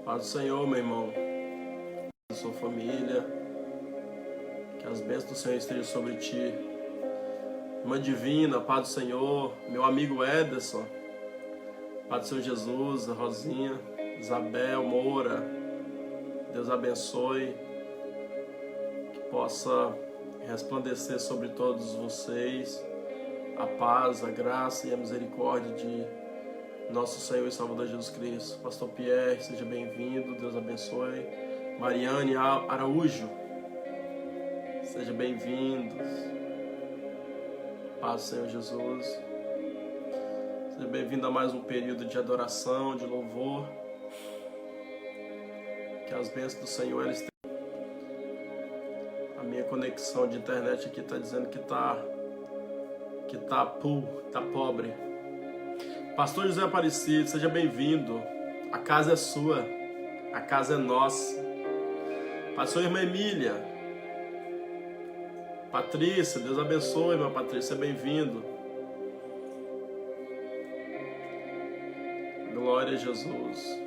Paz do Senhor, meu irmão, da sua família, que as bênçãos do Senhor estejam sobre ti. Irmã Divina, paz do Senhor, meu amigo Ederson, paz do Senhor Jesus, a Rosinha, Isabel, Moura, Deus abençoe, que possa resplandecer sobre todos vocês a paz, a graça e a misericórdia de nosso Senhor e Salvador Jesus Cristo. Pastor Pierre, seja bem-vindo, Deus abençoe. Mariane Araújo, seja bem-vindos. Paz do Senhor Jesus. Seja bem-vindo a mais um período de adoração, de louvor. Que as bênçãos do Senhor eles têm. A minha conexão de internet aqui está dizendo que tá pobre. Pastor José Aparecido, seja bem-vindo. A casa é sua, a casa é nossa. Pastor Irmã Emília, Patrícia, Deus abençoe, irmã Patrícia, seja bem-vindo. Glória a Jesus.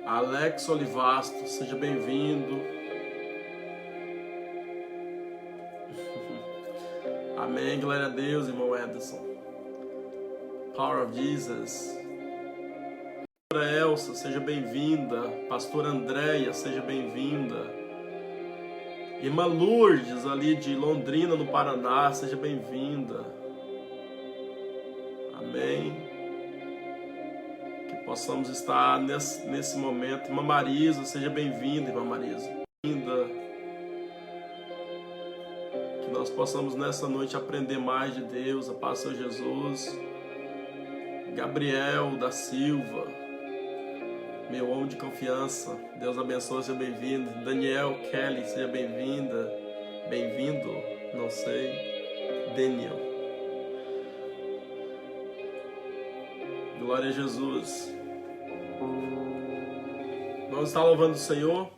Alex Olivasto, seja bem-vindo. Amém, glória a Deus, irmão Ederson. Power of Jesus. Pastora Elsa, seja bem-vinda. Pastora Andréia, seja bem-vinda. Irmã Lourdes, ali de Londrina, no Paraná, seja bem-vinda. Amém. Que possamos estar nesse momento. Irmã Marisa, seja bem-vinda, irmã Marisa. Que nós possamos nessa noite aprender mais de Deus, a paz do Senhor Jesus. Gabriel da Silva, meu homem de confiança, Deus abençoe, seja bem-vindo. Daniel Kelly, seja bem-vinda, bem-vindo, não sei, Daniel. Glória a Jesus. Vamos estar louvando o Senhor.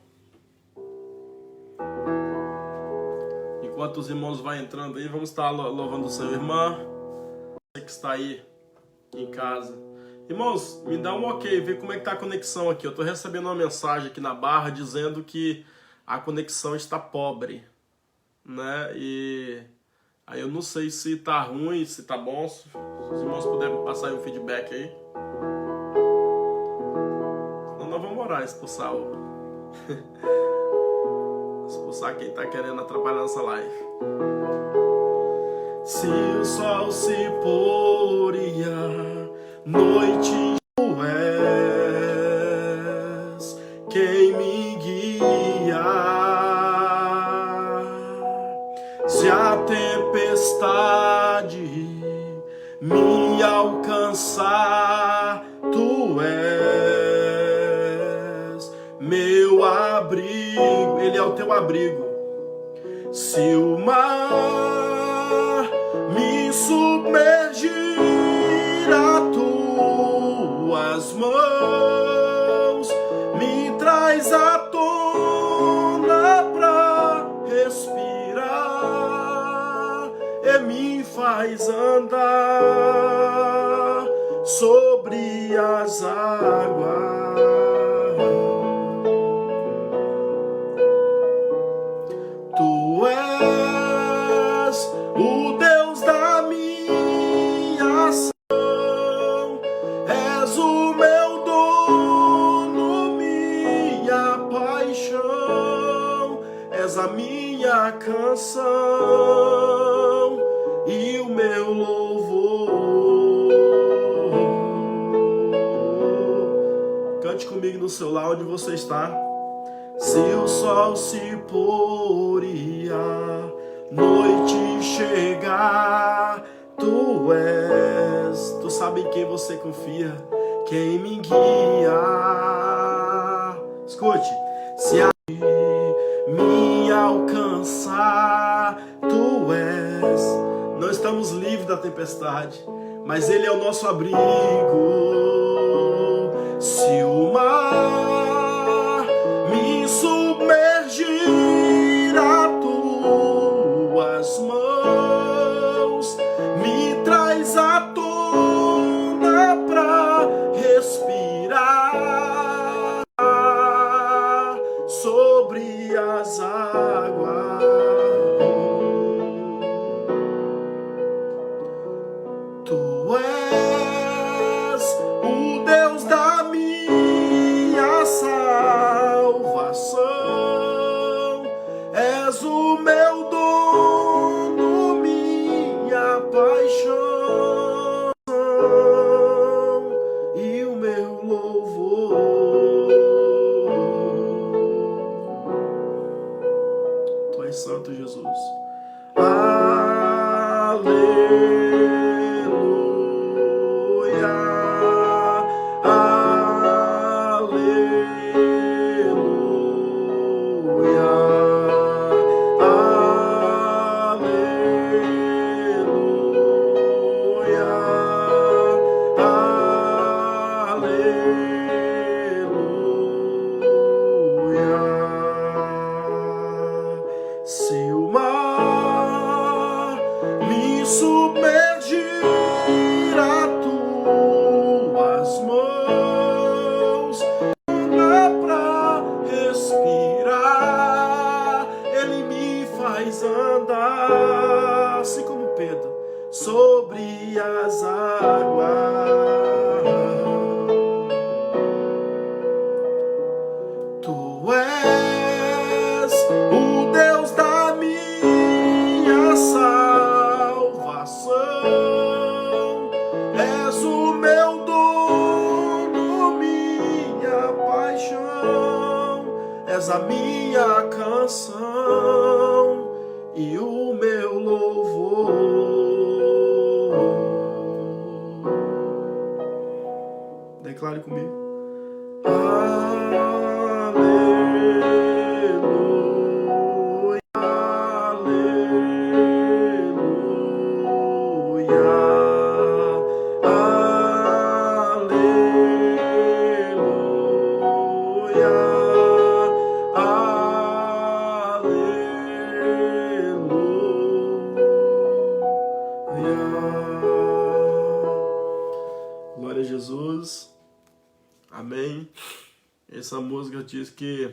Enquanto os irmãos vão entrando aí, vamos estar louvando o Senhor. Irmã, você que está aí em casa. Irmãos, me dá um ok, vê como é que tá a conexão aqui. Eu tô recebendo uma mensagem aqui na barra dizendo que a conexão está pobre, né? E aí eu não sei se tá ruim, se tá bom. Se os irmãos puderem passar aí um feedback aí. Senão nós vamos orar, expulsar expulsar quem tá querendo atrapalhar nossa live. Se o sol se pôr e a noite tu és quem me guia, se a tempestade me alcançar, tu és meu abrigo, ele é o teu abrigo. Se o mar me submergir, a tuas mãos me traz à tona pra respirar e me faz andar sobre as águas. Tu és o Deus da minha ação, és o meu dono, minha paixão, és a minha canção e o meu louvor. Cante comigo no seu lar onde você está. Se o sol se pôr e a noite chegar, tu és, tu sabe em quem você confia, quem me guia. Escute, se a me alcançar, tu és. Não estamos livres da tempestade, mas ele é o nosso abrigo. Se o mar me submergir, a tuas mãos me traz à tona pra respirar submergir a tuas mãos, dá pra respirar, Ele me faz andar, assim como Pedro, sobre as águas. Tu és o Deus da minha salvação, és o meu dono, minha paixão, és a minha canção e o meu louvor. Declare comigo. Glória a Jesus. Amém. Essa música diz que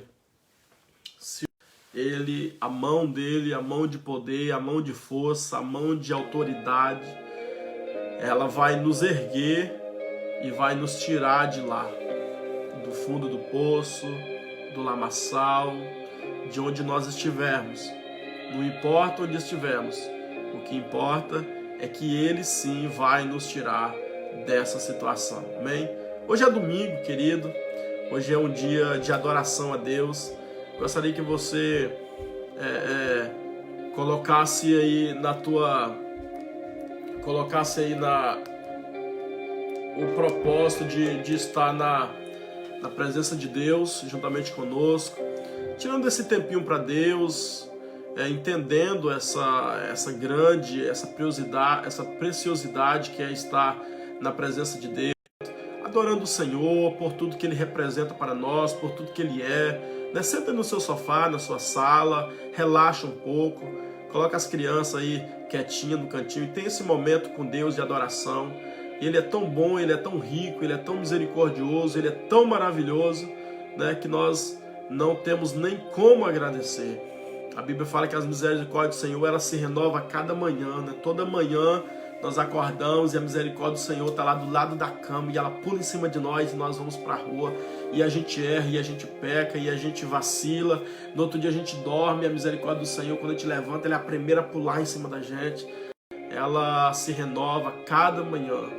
se ele, a mão dele, a mão de poder, a mão de força, a mão de autoridade, ela vai nos erguer e vai nos tirar de lá, do fundo do poço, do lamaçal, de onde nós estivermos. Não importa onde estivermos, o que importa é que Ele sim vai nos tirar dessa situação. Amém? Hoje é domingo, querido. Hoje é um dia de adoração a Deus. Gostaria que você colocasse aí o propósito de estar na presença de Deus juntamente conosco, tirando esse tempinho para Deus, entendendo essa preciosidade que é estar na presença de Deus, adorando o Senhor por tudo que Ele representa para nós, por tudo que Ele é. Senta no seu sofá, na sua sala, relaxa um pouco, coloca as crianças aí quietinhas no cantinho e tem esse momento com Deus de adoração. Ele é tão bom, Ele é tão rico, Ele é tão misericordioso, Ele é tão maravilhoso, que nós não temos nem como agradecer. A Bíblia fala que as misericórdias do Senhor, ela se renova a cada manhã, Toda manhã nós acordamos e a misericórdia do Senhor está lá do lado da cama e ela pula em cima de nós e nós vamos para a rua e a gente erra, e a gente peca, e a gente vacila. No outro dia a gente dorme e a misericórdia do Senhor, quando a gente levanta, ela é a primeira a pular em cima da gente. Ela se renova a cada manhã,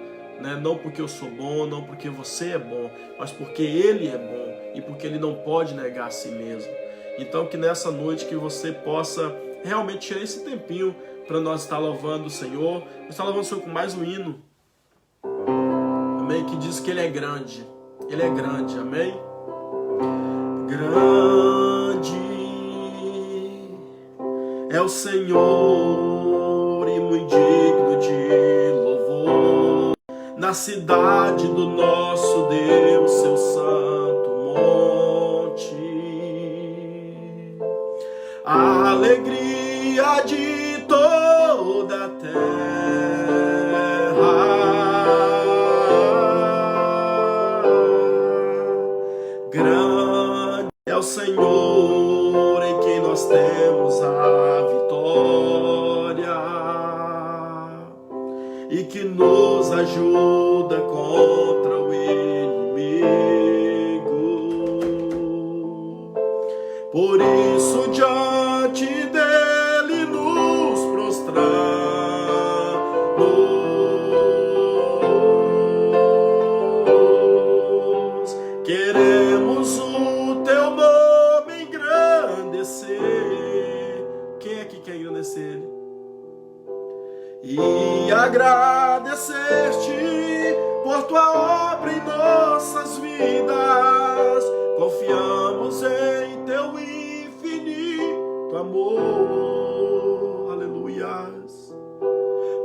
Não porque eu sou bom, não porque você é bom, mas porque Ele é bom e porque Ele não pode negar a si mesmo. Então que nessa noite que você possa realmente tirar esse tempinho para nós estar louvando o Senhor. Nós estamos louvando o Senhor com mais um hino, amém? Que diz que Ele é grande. Ele é grande, amém? Grande é o Senhor e muito digno de louvor, na cidade do nosso Deus, seu santo monte. A alegria de toda a terra, grande é o Senhor em quem nós temos a vitória e que nos ajuda contra o inimigo. Por isso diante dele nos prostramos, queremos o teu nome engrandecer. Quem aqui quer engrandecer Ele? E agradecer-te por tua obra em nossas vidas. Confiamos em teu infinito amor. Aleluias.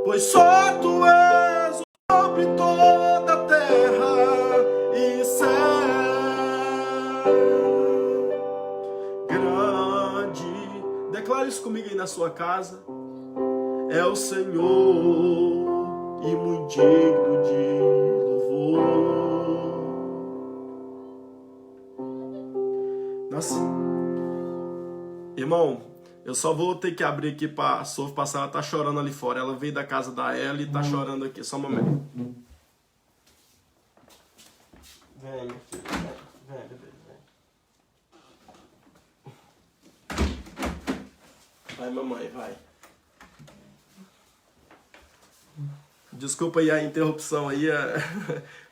Pois só tu és sobre toda a terra e céu. Grande. Declare isso comigo aí na sua casa. é o Senhor e muito digno de louvor. Nossa, irmão, eu só vou ter que abrir aqui para a Sophie passar. Ela tá chorando ali fora. Ela veio da casa da Ellie e tá chorando aqui. Só um momento. Vem, meu filho. Vem, bebê. Vem. Vai, mamãe, vai. Desculpa aí a interrupção aí.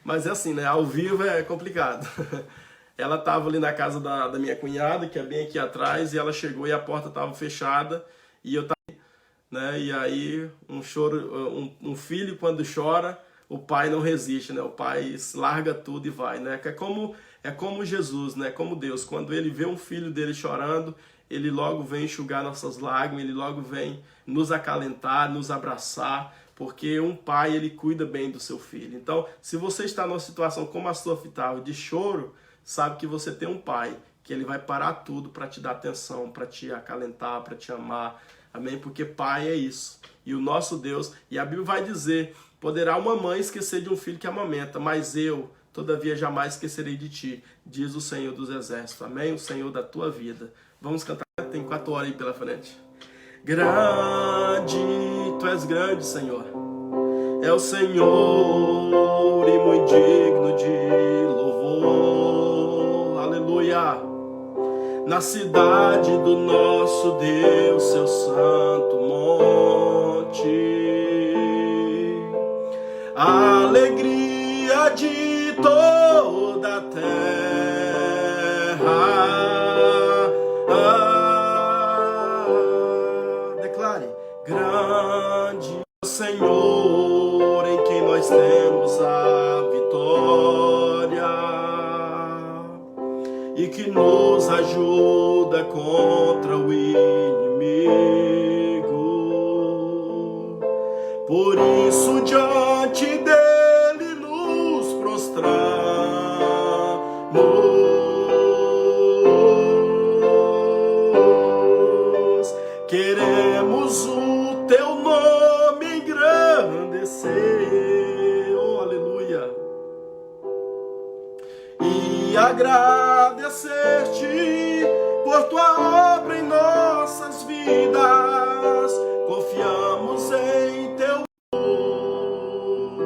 Mas é assim, né? Ao vivo é complicado. Ela estava ali na casa da minha cunhada, que é bem aqui atrás, e ela chegou e a porta estava fechada, e eu estava, né? E aí um choro, um filho quando chora, o pai não resiste, né? O pai larga tudo e vai, né? É como Jesus, né? Como Deus, quando ele vê um filho dele chorando, ele logo vem enxugar nossas lágrimas, ele logo vem nos acalentar, nos abraçar, porque um pai, ele cuida bem do seu filho. Então, se você está numa situação como a sua estava, de choro, sabe que você tem um pai, que ele vai parar tudo para te dar atenção, para te acalentar, para te amar. Amém? Porque pai é isso. E o nosso Deus, e a Bíblia vai dizer, poderá uma mãe esquecer de um filho que amamenta, mas eu, todavia, jamais esquecerei de ti, diz o Senhor dos Exércitos. Amém? O Senhor da tua vida. Vamos cantar, tem 4 horas aí pela frente. Grande, tu és grande, Senhor. É o Senhor e muito digno de louvor. Aleluia. Na cidade do nosso Deus, seu santo monte, a alegria de toda a terra. Declare: grande é o Senhor, em quem nós temos a vitória, e que nos ajuda contra o inimigo. Por isso diante dele nos prostramos, queremos o teu nome engrandecer, oh aleluia, e agradecer-te por tua obra em nossas vidas. Confiamos em teu amor,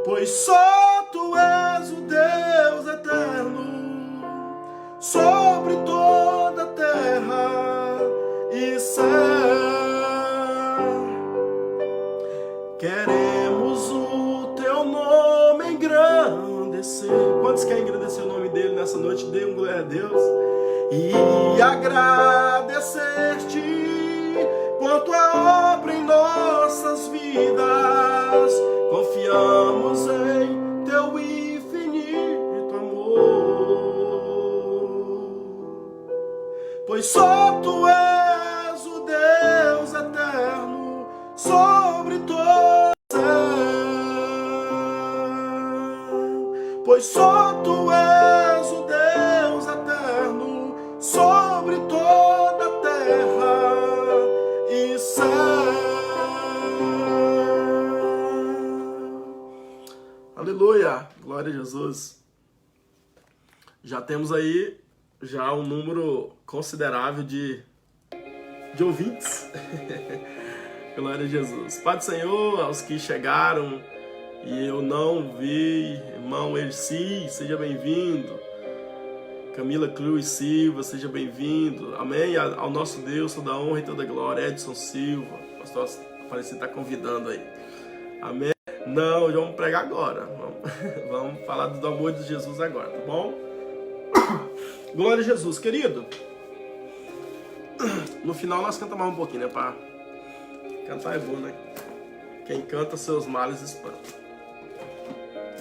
pois só tu és o Deus eterno sobre toda a terra e céu. Queremos o teu nome engrandecer. Quantos querem engrandecer o nome dele nessa noite? Dê um glória a Deus. E agradecer-te por tua obra em nossas vidas. Confiamos em teu infinito amor, pois só tu és o Deus eterno sobre todo o céu. Pois só tu és o Deus eterno sobre toda a terra e céu. Aleluia, glória a Jesus. Já temos aí um número considerável de ouvintes. Glória a Jesus. Pai do Senhor, aos que chegaram e eu não vi, irmão Erci, seja bem-vindo. Camila Cruz Silva, seja bem-vindo. Amém? Ao nosso Deus, toda a honra e toda a glória. Edson Silva, o pastor Aparecido está convidando aí. Amém? Não, vamos pregar agora. Vamos falar do amor de Jesus agora, tá bom? Glória a Jesus, querido. No final nós cantamos mais um pouquinho, né? Pra cantar é bom, né? Quem canta seus males espanta.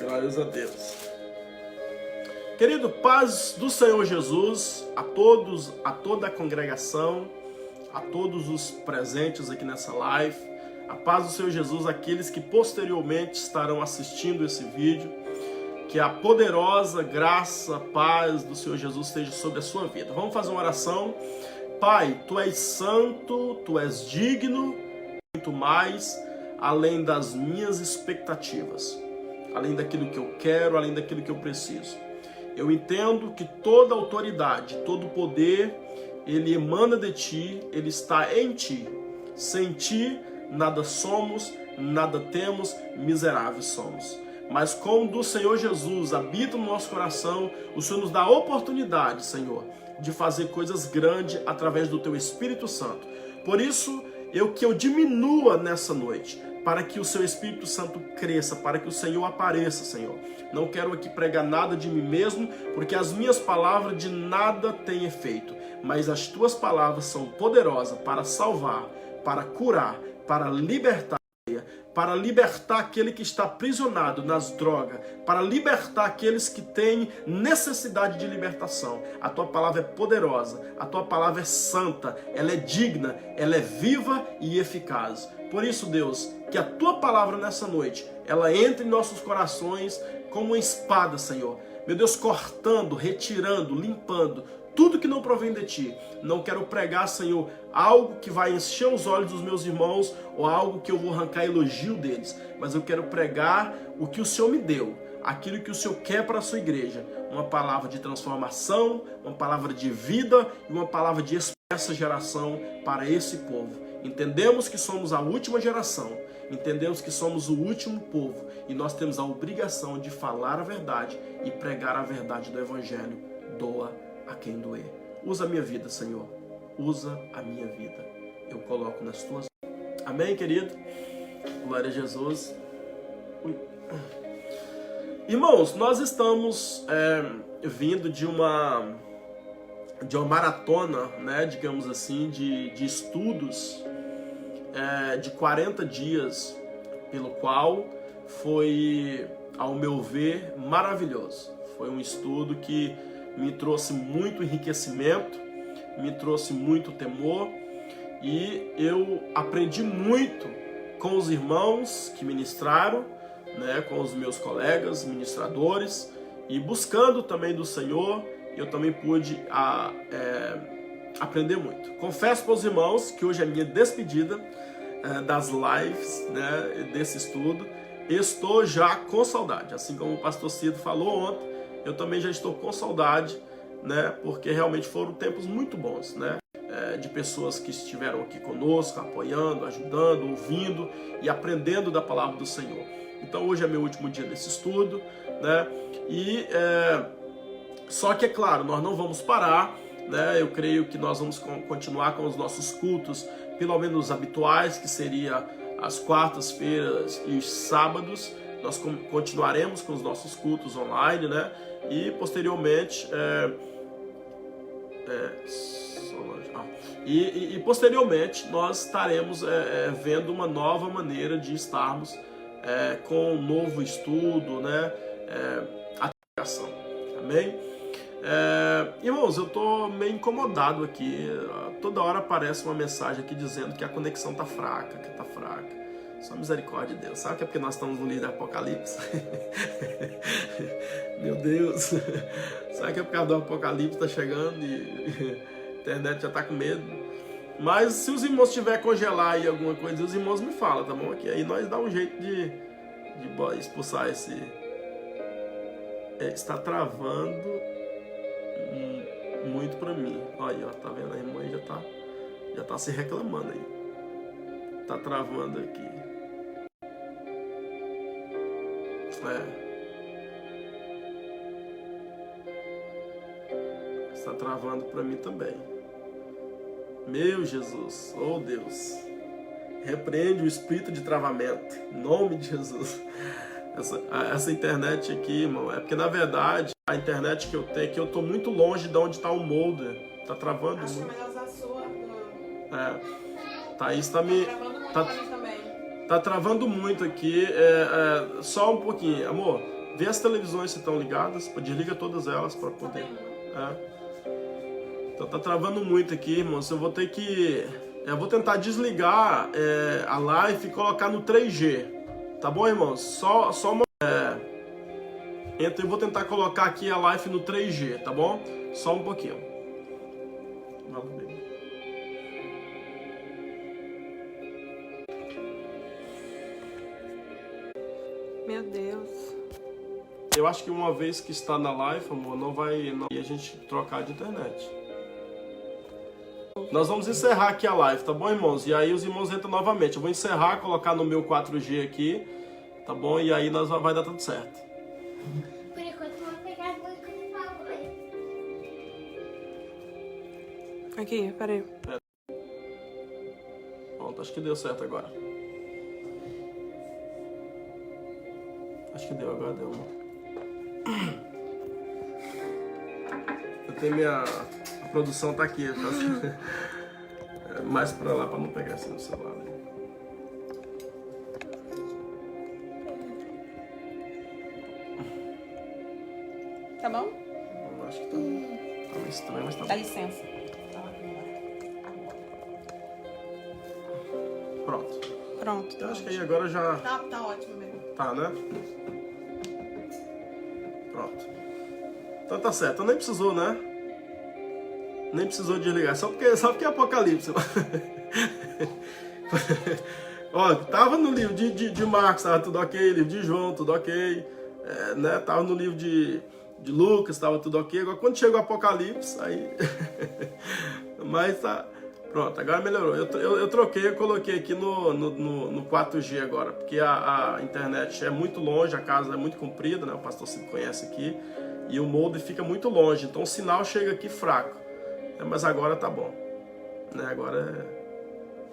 Glórias a Deus. Querido, paz do Senhor Jesus a todos, a toda a congregação, a todos os presentes aqui nessa live. A paz do Senhor Jesus àqueles que posteriormente estarão assistindo esse vídeo. Que a poderosa graça, paz do Senhor Jesus esteja sobre a sua vida. Vamos fazer uma oração. Pai, tu és santo, tu és digno muito mais além das minhas expectativas, além daquilo que eu quero, além daquilo que eu preciso. Eu entendo que toda autoridade, todo poder, ele emana de ti, ele está em ti. Sem ti, nada somos, nada temos, miseráveis somos. Mas como do Senhor Jesus habita no nosso coração, o Senhor nos dá a oportunidade, Senhor, de fazer coisas grandes através do Teu Espírito Santo. Por isso, que eu diminua nessa noite, para que o Seu Espírito Santo cresça, para que o Senhor apareça, Senhor. Não quero aqui pregar nada de mim mesmo, porque as minhas palavras de nada têm efeito, mas as Tuas palavras são poderosas para salvar, para curar, para libertar aquele que está aprisionado nas drogas, para libertar aqueles que têm necessidade de libertação. A Tua palavra é poderosa, a Tua palavra é santa, ela é digna, ela é viva e eficaz. Por isso, Deus, que a Tua palavra nessa noite, ela entre em nossos corações como uma espada, Senhor. Meu Deus, cortando, retirando, limpando tudo que não provém de Ti. Não quero pregar, Senhor, algo que vai encher os olhos dos meus irmãos ou algo que eu vou arrancar elogio deles, mas eu quero pregar o que o Senhor me deu, aquilo que o Senhor quer para a sua igreja. Uma palavra de transformação, uma palavra de vida e uma palavra de essa geração para esse povo. Entendemos que somos a última geração, entendemos que somos o último povo e nós temos a obrigação de falar a verdade e pregar a verdade do Evangelho. Doa a quem doer. Usa a minha vida, Senhor. Usa a minha vida. Eu coloco nas Tuas mãos. Amém, querido? Glória a Jesus. Irmãos, nós estamos vindo de uma maratona, né, digamos assim, de estudos de 40 dias, pelo qual foi, ao meu ver, maravilhoso. Foi um estudo que me trouxe muito enriquecimento, me trouxe muito temor e eu aprendi muito com os irmãos que ministraram, né, com os meus colegas ministradores, e buscando também do Senhor, eu também pude aprender muito. Confesso para os irmãos que hoje é minha despedida das lives, né, desse estudo. Estou já com saudade, assim como o pastor Cido falou ontem, eu também já estou com saudade, né, porque realmente foram tempos muito bons, né, de pessoas que estiveram aqui conosco, apoiando, ajudando, ouvindo e aprendendo da palavra do Senhor. Então hoje é meu último dia desse estudo, né, e só que é claro, nós não vamos parar, né, eu creio que nós vamos continuar com os nossos cultos, pelo menos habituais, que seria as quartas-feiras e os sábados. Nós continuaremos com os nossos cultos online, né? E posteriormente posteriormente nós estaremos vendo uma nova maneira de estarmos com um novo estudo, né? Aplicação. Amém? Irmãos, eu estou meio incomodado aqui. Toda hora aparece uma mensagem aqui dizendo que a conexão está fraca, que está fraca. Só misericórdia de Deus. Sabe que é porque nós estamos no livro do Apocalipse? Meu Deus. Sabe que é por causa do Apocalipse está chegando e a internet já está com medo? Mas se os irmãos tiverem congelar aí alguma coisa, os irmãos me falam, tá bom? Que aí nós dá um jeito de expulsar esse... está travando muito para mim. Olha aí, ó, tá vendo? A irmã aí já tá se reclamando aí. Tá travando aqui. Está travando para mim também. Meu Jesus, oh Deus, repreende o espírito de travamento, em nome de Jesus. Essa internet aqui, irmão, é porque na verdade a internet que eu tenho aqui, eu tô muito longe de onde está o molder. Tá travando Acho muito. que é melhor usar a sua. Thaís tá me... Tá travando muito aqui. Só um pouquinho. Amor, vê as televisões se estão ligadas. Desliga todas elas para poder... Então tá travando muito aqui, irmãos. Eu vou ter que... Eu vou tentar desligar a live e colocar no 3G. Tá bom, irmãos? Só uma... Então eu vou tentar colocar aqui a live no 3G, tá bom? Só um pouquinho. Vamos ver. Meu Deus. Eu acho que uma vez que está na live, amor, não vai a gente trocar de internet. Nós vamos encerrar aqui a live, tá bom, irmãos? E aí os irmãos entram novamente. Eu vou encerrar, colocar no meu 4G aqui, tá bom? E aí vai dar tudo certo. Por enquanto, eu vou pegar as músicas por favor. Aqui, peraí. Pronto, acho que deu certo agora. Acho que deu, agora deu, amor. Eu tenho a produção tá aqui, tá? Mais pra lá, pra não pegar assim no celular. Né? Tá bom? Eu acho que tá meio estranho, mas tá Dá bom. licença. Pronto. Pronto. Eu acho que aí agora já... Tá ótimo mesmo. Tá, né? Pronto. Então tá certo. Então nem precisou, né? Nem precisou desligar. Só porque é Apocalipse. Ó, tava no livro de Marcos, tava tudo ok. Livro de João, tudo ok. Né? Tava no livro de Lucas, tava tudo ok. Agora quando chega o Apocalipse, aí... Mas tá... Pronto, agora melhorou. Eu troquei, eu coloquei aqui no 4G agora, porque a internet é muito longe, a casa é muito comprida, né? O pastor se conhece aqui, e o modem fica muito longe, então o sinal chega aqui fraco. Mas agora tá bom, né? Agora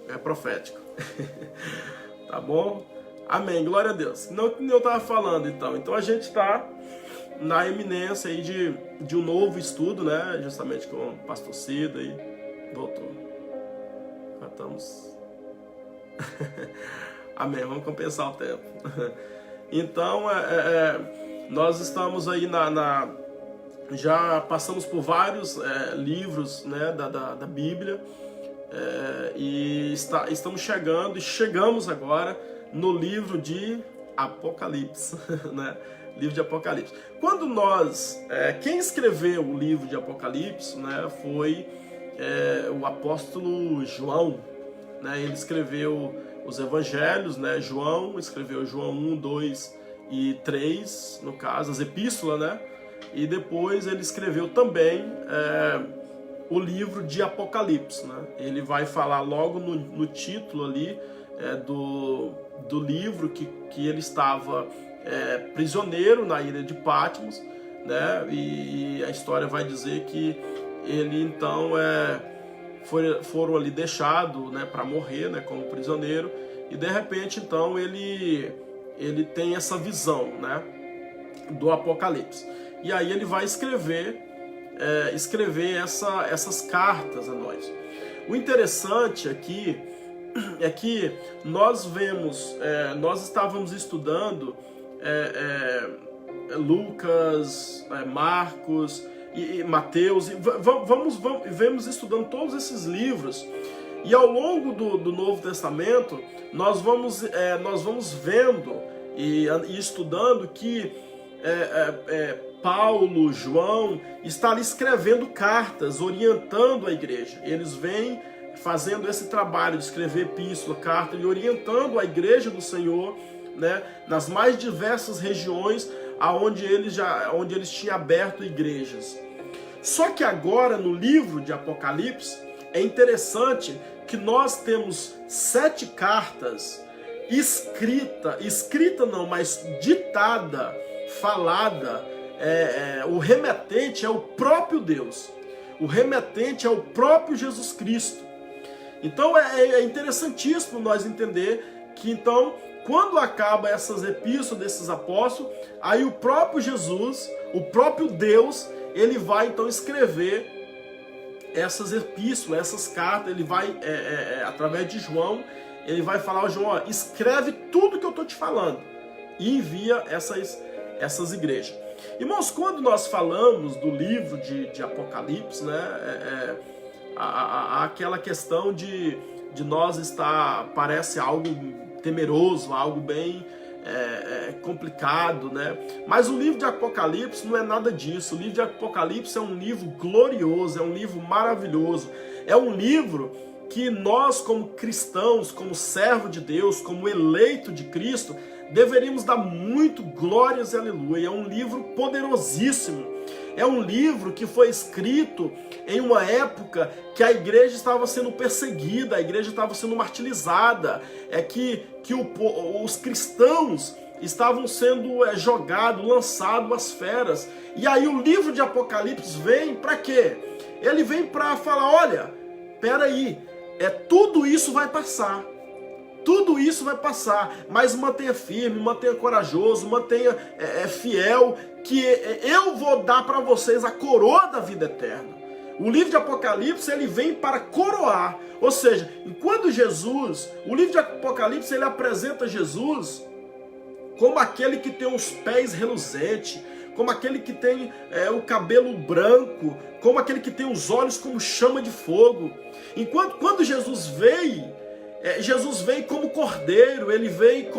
é profético. Tá bom? Amém, glória a Deus. Não que eu estava falando, então. Então a gente está na iminência aí de um novo estudo, né? Justamente com o pastor Cida e voltou. Estamos. Amém, vamos compensar o tempo. Então, nós estamos aí já passamos por vários livros, né, da Bíblia, e estamos chegamos agora no livro de Apocalipse, né? Livro de Apocalipse. Quando quem escreveu o livro de Apocalipse, né, foi o apóstolo João, né? Ele escreveu os evangelhos, né? João escreveu João 1, 2 e 3, no caso, as epístolas, né? E depois ele escreveu também o livro de Apocalipse, né? Ele vai falar logo no título ali do livro que ele estava prisioneiro na ilha de Patmos, né? E a história vai dizer que ele então foram ali deixado, né, para morrer, né, como prisioneiro, e de repente então ele tem essa visão, né, do Apocalipse, e aí ele vai escrever essas cartas a nós. O interessante aqui é que nós estávamos estudando Lucas, Marcos e Mateus, e vamos estudando todos esses livros, e ao longo do Novo Testamento nós vamos vendo e estudando que Paulo, João, está ali escrevendo cartas, orientando a igreja. Eles vêm fazendo esse trabalho de escrever epístola, carta, e orientando a igreja do Senhor, né, nas mais diversas regiões onde eles tinham aberto igrejas. Só que agora, no livro de Apocalipse, é interessante que nós temos 7 cartas escrita não, mas ditada, falada. O remetente é o próprio Deus. O remetente é o próprio Jesus Cristo. Então é interessantíssimo nós entender que então, quando acaba essas epístolas desses apóstolos, aí o próprio Jesus, o próprio Deus, ele vai então escrever essas epístolas, essas cartas. Ele vai, através de João, ele vai falar: João, ó, escreve tudo que eu estou te falando e envia essas igrejas. Irmãos, quando nós falamos do livro de Apocalipse, né, há aquela questão de nós parece algo temeroso, algo bem complicado, né? Mas o livro de Apocalipse não é nada disso. O livro de Apocalipse é um livro glorioso, é um livro maravilhoso, é um livro que nós, como cristãos, como servo de Deus, como eleito de Cristo, deveríamos dar muito glórias e aleluia. É um livro poderosíssimo. É um livro que foi escrito em uma época que a igreja estava sendo perseguida, a igreja estava sendo martirizada, os cristãos estavam sendo jogados, lançados às feras. E aí o livro de Apocalipse vem para quê? Ele vem para falar, olha, peraí, tudo isso vai passar. Tudo isso vai passar, mas mantenha firme, mantenha corajoso, mantenha fiel, que eu vou dar para vocês a coroa da vida eterna. O livro de Apocalipse, ele vem para coroar. Ou seja, enquanto o livro de Apocalipse, ele apresenta Jesus como aquele que tem os pés reluzentes, como aquele que tem o cabelo branco, como aquele que tem os olhos como chama de fogo. Quando Jesus veio como cordeiro, ele veio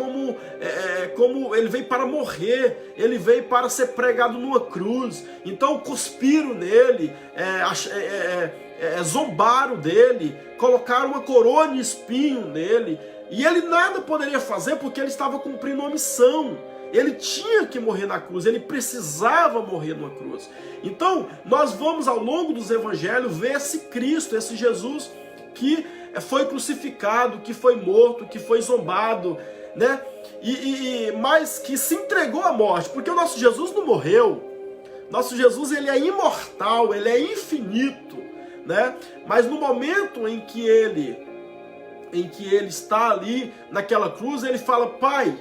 ele veio para morrer, ele veio para ser pregado numa cruz. Então cuspiram nele, zombaram dele, colocaram uma coroa de espinho nele, e ele nada poderia fazer porque ele estava cumprindo uma missão. Ele tinha que morrer na cruz, ele precisava morrer numa cruz. Então nós vamos ao longo dos evangelhos ver esse Cristo, esse Jesus que foi crucificado, que foi morto, que foi zombado, né? Mas que se entregou à morte, porque o nosso Jesus não morreu. Nosso Jesus, ele é imortal, ele é infinito, né? Mas no momento em que ele está ali naquela cruz, ele fala, Pai,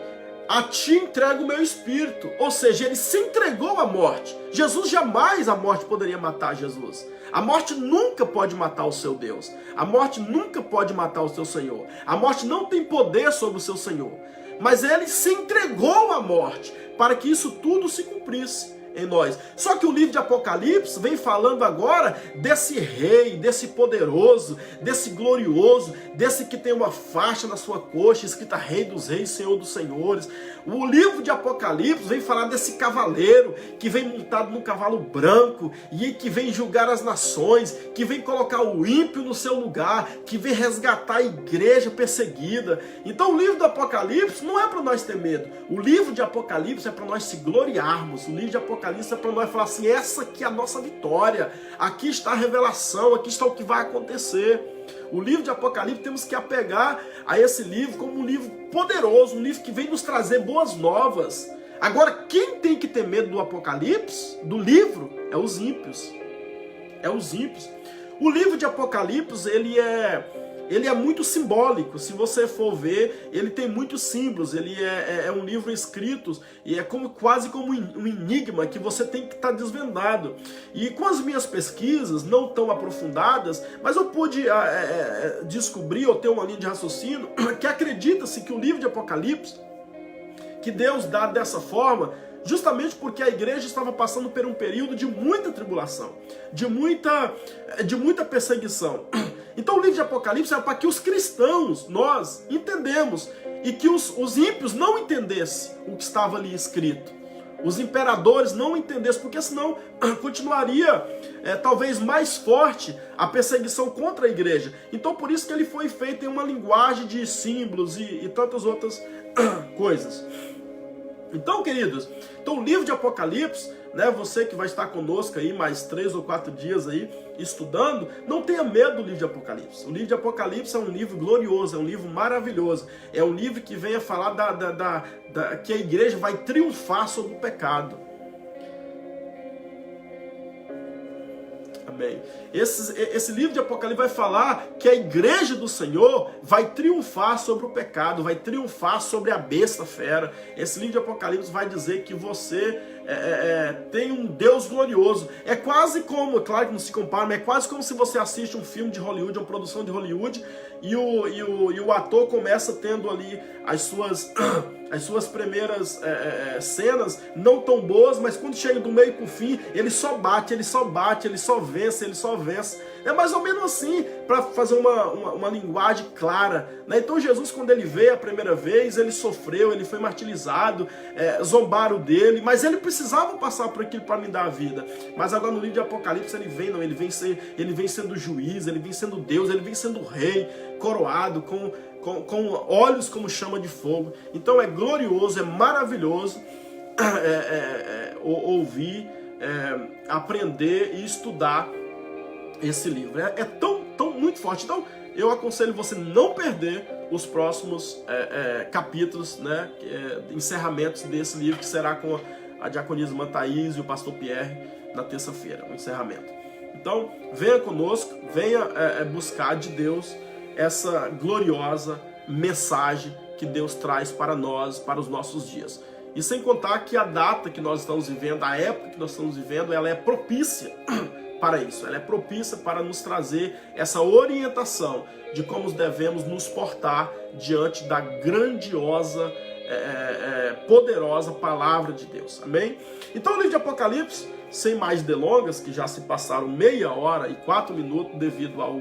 a ti entrego o meu espírito. Ou seja, ele se entregou à morte. Jesus jamais, a morte poderia matar Jesus. A morte nunca pode matar o seu Deus. A morte nunca pode matar o seu Senhor. A morte não tem poder sobre o seu Senhor. Mas ele se entregou à morte para que isso tudo se cumprisse em nós. Só que o livro de Apocalipse vem falando agora desse rei, desse poderoso, desse glorioso, desse que tem uma faixa na sua coxa escrita Rei dos Reis, Senhor dos Senhores. O livro de Apocalipse vem falar desse cavaleiro que vem montado num cavalo branco e que vem julgar as nações, que vem colocar o ímpio no seu lugar, que vem resgatar a igreja perseguida. Então o livro do Apocalipse não é para nós ter medo. O livro de Apocalipse é para nós se gloriarmos. O livro de Apocalipse é para nós falar assim, essa aqui é a nossa vitória. Aqui está a revelação, aqui está o que vai acontecer. O livro de Apocalipse, temos que apegar a esse livro como um livro poderoso, um livro que vem nos trazer boas novas. Agora, quem tem que ter medo do Apocalipse, do livro, é os ímpios. É os ímpios. O livro de Apocalipse, ele é muito simbólico. Se você for ver, ele tem muitos símbolos. Ele é um livro escrito e é quase como um enigma que você tem que estar desvendado. E com as minhas pesquisas, não tão aprofundadas, mas eu pude descobrir ou ter uma linha de raciocínio que acredita-se que o livro de Apocalipse, que Deus dá dessa forma, justamente porque a igreja estava passando por um período de muita tribulação, de muita perseguição. Então o livro de Apocalipse é para que os cristãos, nós, entendemos, e que os ímpios não entendessem o que estava ali escrito. Os imperadores não entendessem, porque senão continuaria talvez mais forte a perseguição contra a igreja. Então por isso que ele foi feito em uma linguagem de símbolos e tantas outras coisas. Então, queridos, o livro de Apocalipse, né, você que vai estar conosco aí mais 3 ou 4 dias aí estudando, não tenha medo do livro de Apocalipse. O livro de Apocalipse é um livro glorioso, é um livro maravilhoso. É um livro que vem a falar que a igreja vai triunfar sobre o pecado. Amém. Esse livro de Apocalipse vai falar que a igreja do Senhor vai triunfar sobre o pecado, vai triunfar sobre a besta fera. Esse livro de Apocalipse vai dizer que você tem um Deus glorioso. É quase como, claro que não se compara, mas é quase como se você assiste um filme de Hollywood, uma produção de Hollywood, e o ator começa tendo ali as suas primeiras cenas não tão boas, mas quando chega do meio para o fim, ele só bate, ele só vence, É mais ou menos assim, para fazer uma linguagem clara, né? Então Jesus, quando ele veio a primeira vez, ele sofreu, ele foi martirizado, zombaram dele, mas ele precisava passar por aquilo para me dar a vida. Mas agora no livro de Apocalipse ele vem sendo juiz, ele vem sendo Deus, ele vem sendo rei, coroado, com olhos como chama de fogo. Então é glorioso, é maravilhoso ouvir, aprender e estudar esse livro. É tão muito forte. Então eu aconselho você não perder os próximos capítulos, né, encerramentos desse livro, que será com a diaconisa Thaís e o pastor Pierre na terça-feira, o encerramento. Então venha conosco, venha buscar de Deus essa gloriosa mensagem que Deus traz para nós, para os nossos dias. E sem contar que a data que nós estamos vivendo, a época que nós estamos vivendo, ela é propícia para isso. Ela é propícia para nos trazer essa orientação de como devemos nos portar diante da grandiosa, poderosa palavra de Deus. Amém? Então o livro de Apocalipse, sem mais delongas, que já se passaram 1h e 4 minutos devido ao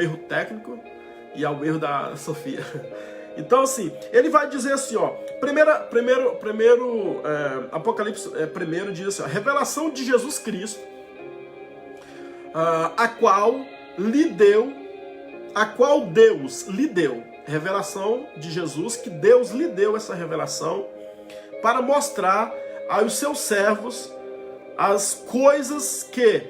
erro técnico e ao erro da Sofia. Então, assim, ele vai dizer assim, ó, Apocalipse 1 diz assim, ó, revelação de Jesus Cristo, a qual Deus lhe deu, revelação de Jesus, que Deus lhe deu essa revelação para mostrar aos seus servos as coisas que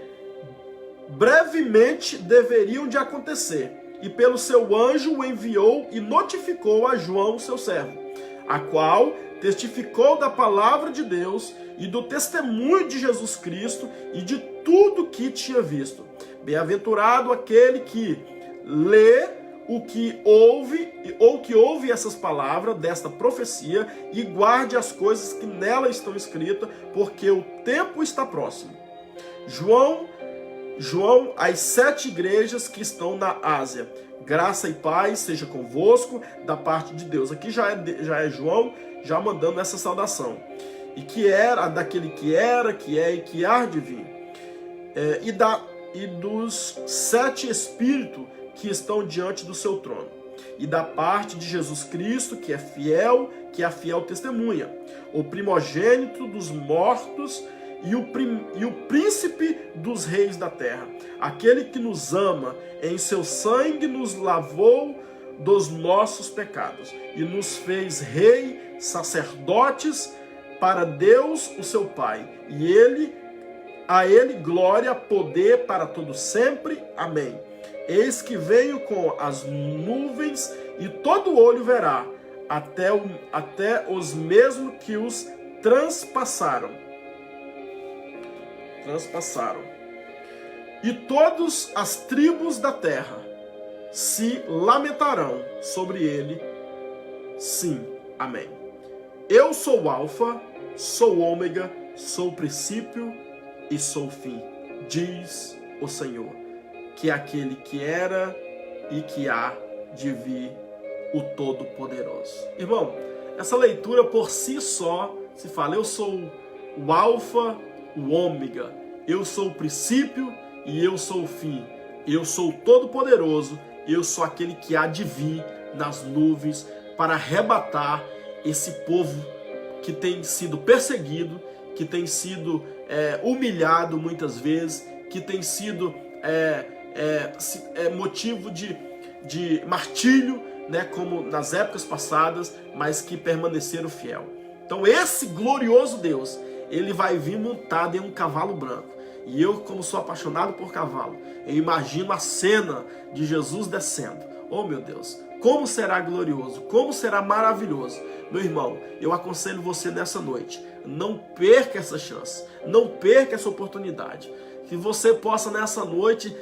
brevemente deveriam de acontecer. E pelo seu anjo o enviou e notificou a João, seu servo, a qual testificou da palavra de Deus e do testemunho de Jesus Cristo e de tudo que tinha visto. Bem-aventurado aquele que lê o que ouve, ou que ouve essas palavras desta profecia e guarde as coisas que nela estão escritas, porque o tempo está próximo. João, às 7 igrejas que estão na Ásia. Graça e paz seja convosco da parte de Deus. Aqui já é João já mandando essa saudação. E que era daquele que era, que é e que há de vir. E dos 7 espíritos que estão diante do seu trono. E da parte de Jesus Cristo, que é a fiel testemunha. O primogênito dos mortos e o príncipe dos reis da terra, aquele que nos ama, em seu sangue nos lavou dos nossos pecados e nos fez rei, sacerdotes para Deus, o seu Pai. E a ele glória, poder para todo sempre. Amém. Eis que venho com as nuvens e todo olho verá, até os mesmos que os transpassaram. E todas as tribos da terra se lamentarão sobre ele. Sim, amém. Eu sou o Alfa, sou o Ômega, sou o princípio e sou o fim, diz o Senhor, que é aquele que era e que há de vir, o Todo-Poderoso. Irmão, essa leitura por si só se fala, eu sou o Alfa, o Ômega, eu sou o princípio e eu sou o fim, eu sou o Todo-Poderoso, eu sou aquele que há de vir nas nuvens para arrebatar esse povo que tem sido perseguido, que tem sido humilhado muitas vezes, que tem sido motivo de martírio, né, como nas épocas passadas, mas que permaneceram fiel. Então esse glorioso Deus, ele vai vir montado em um cavalo branco. E eu, como sou apaixonado por cavalo, eu imagino a cena de Jesus descendo. Oh meu Deus, como será glorioso, como será maravilhoso. Meu irmão, eu aconselho você nessa noite, não perca essa chance, não perca essa oportunidade. Que você possa nessa noite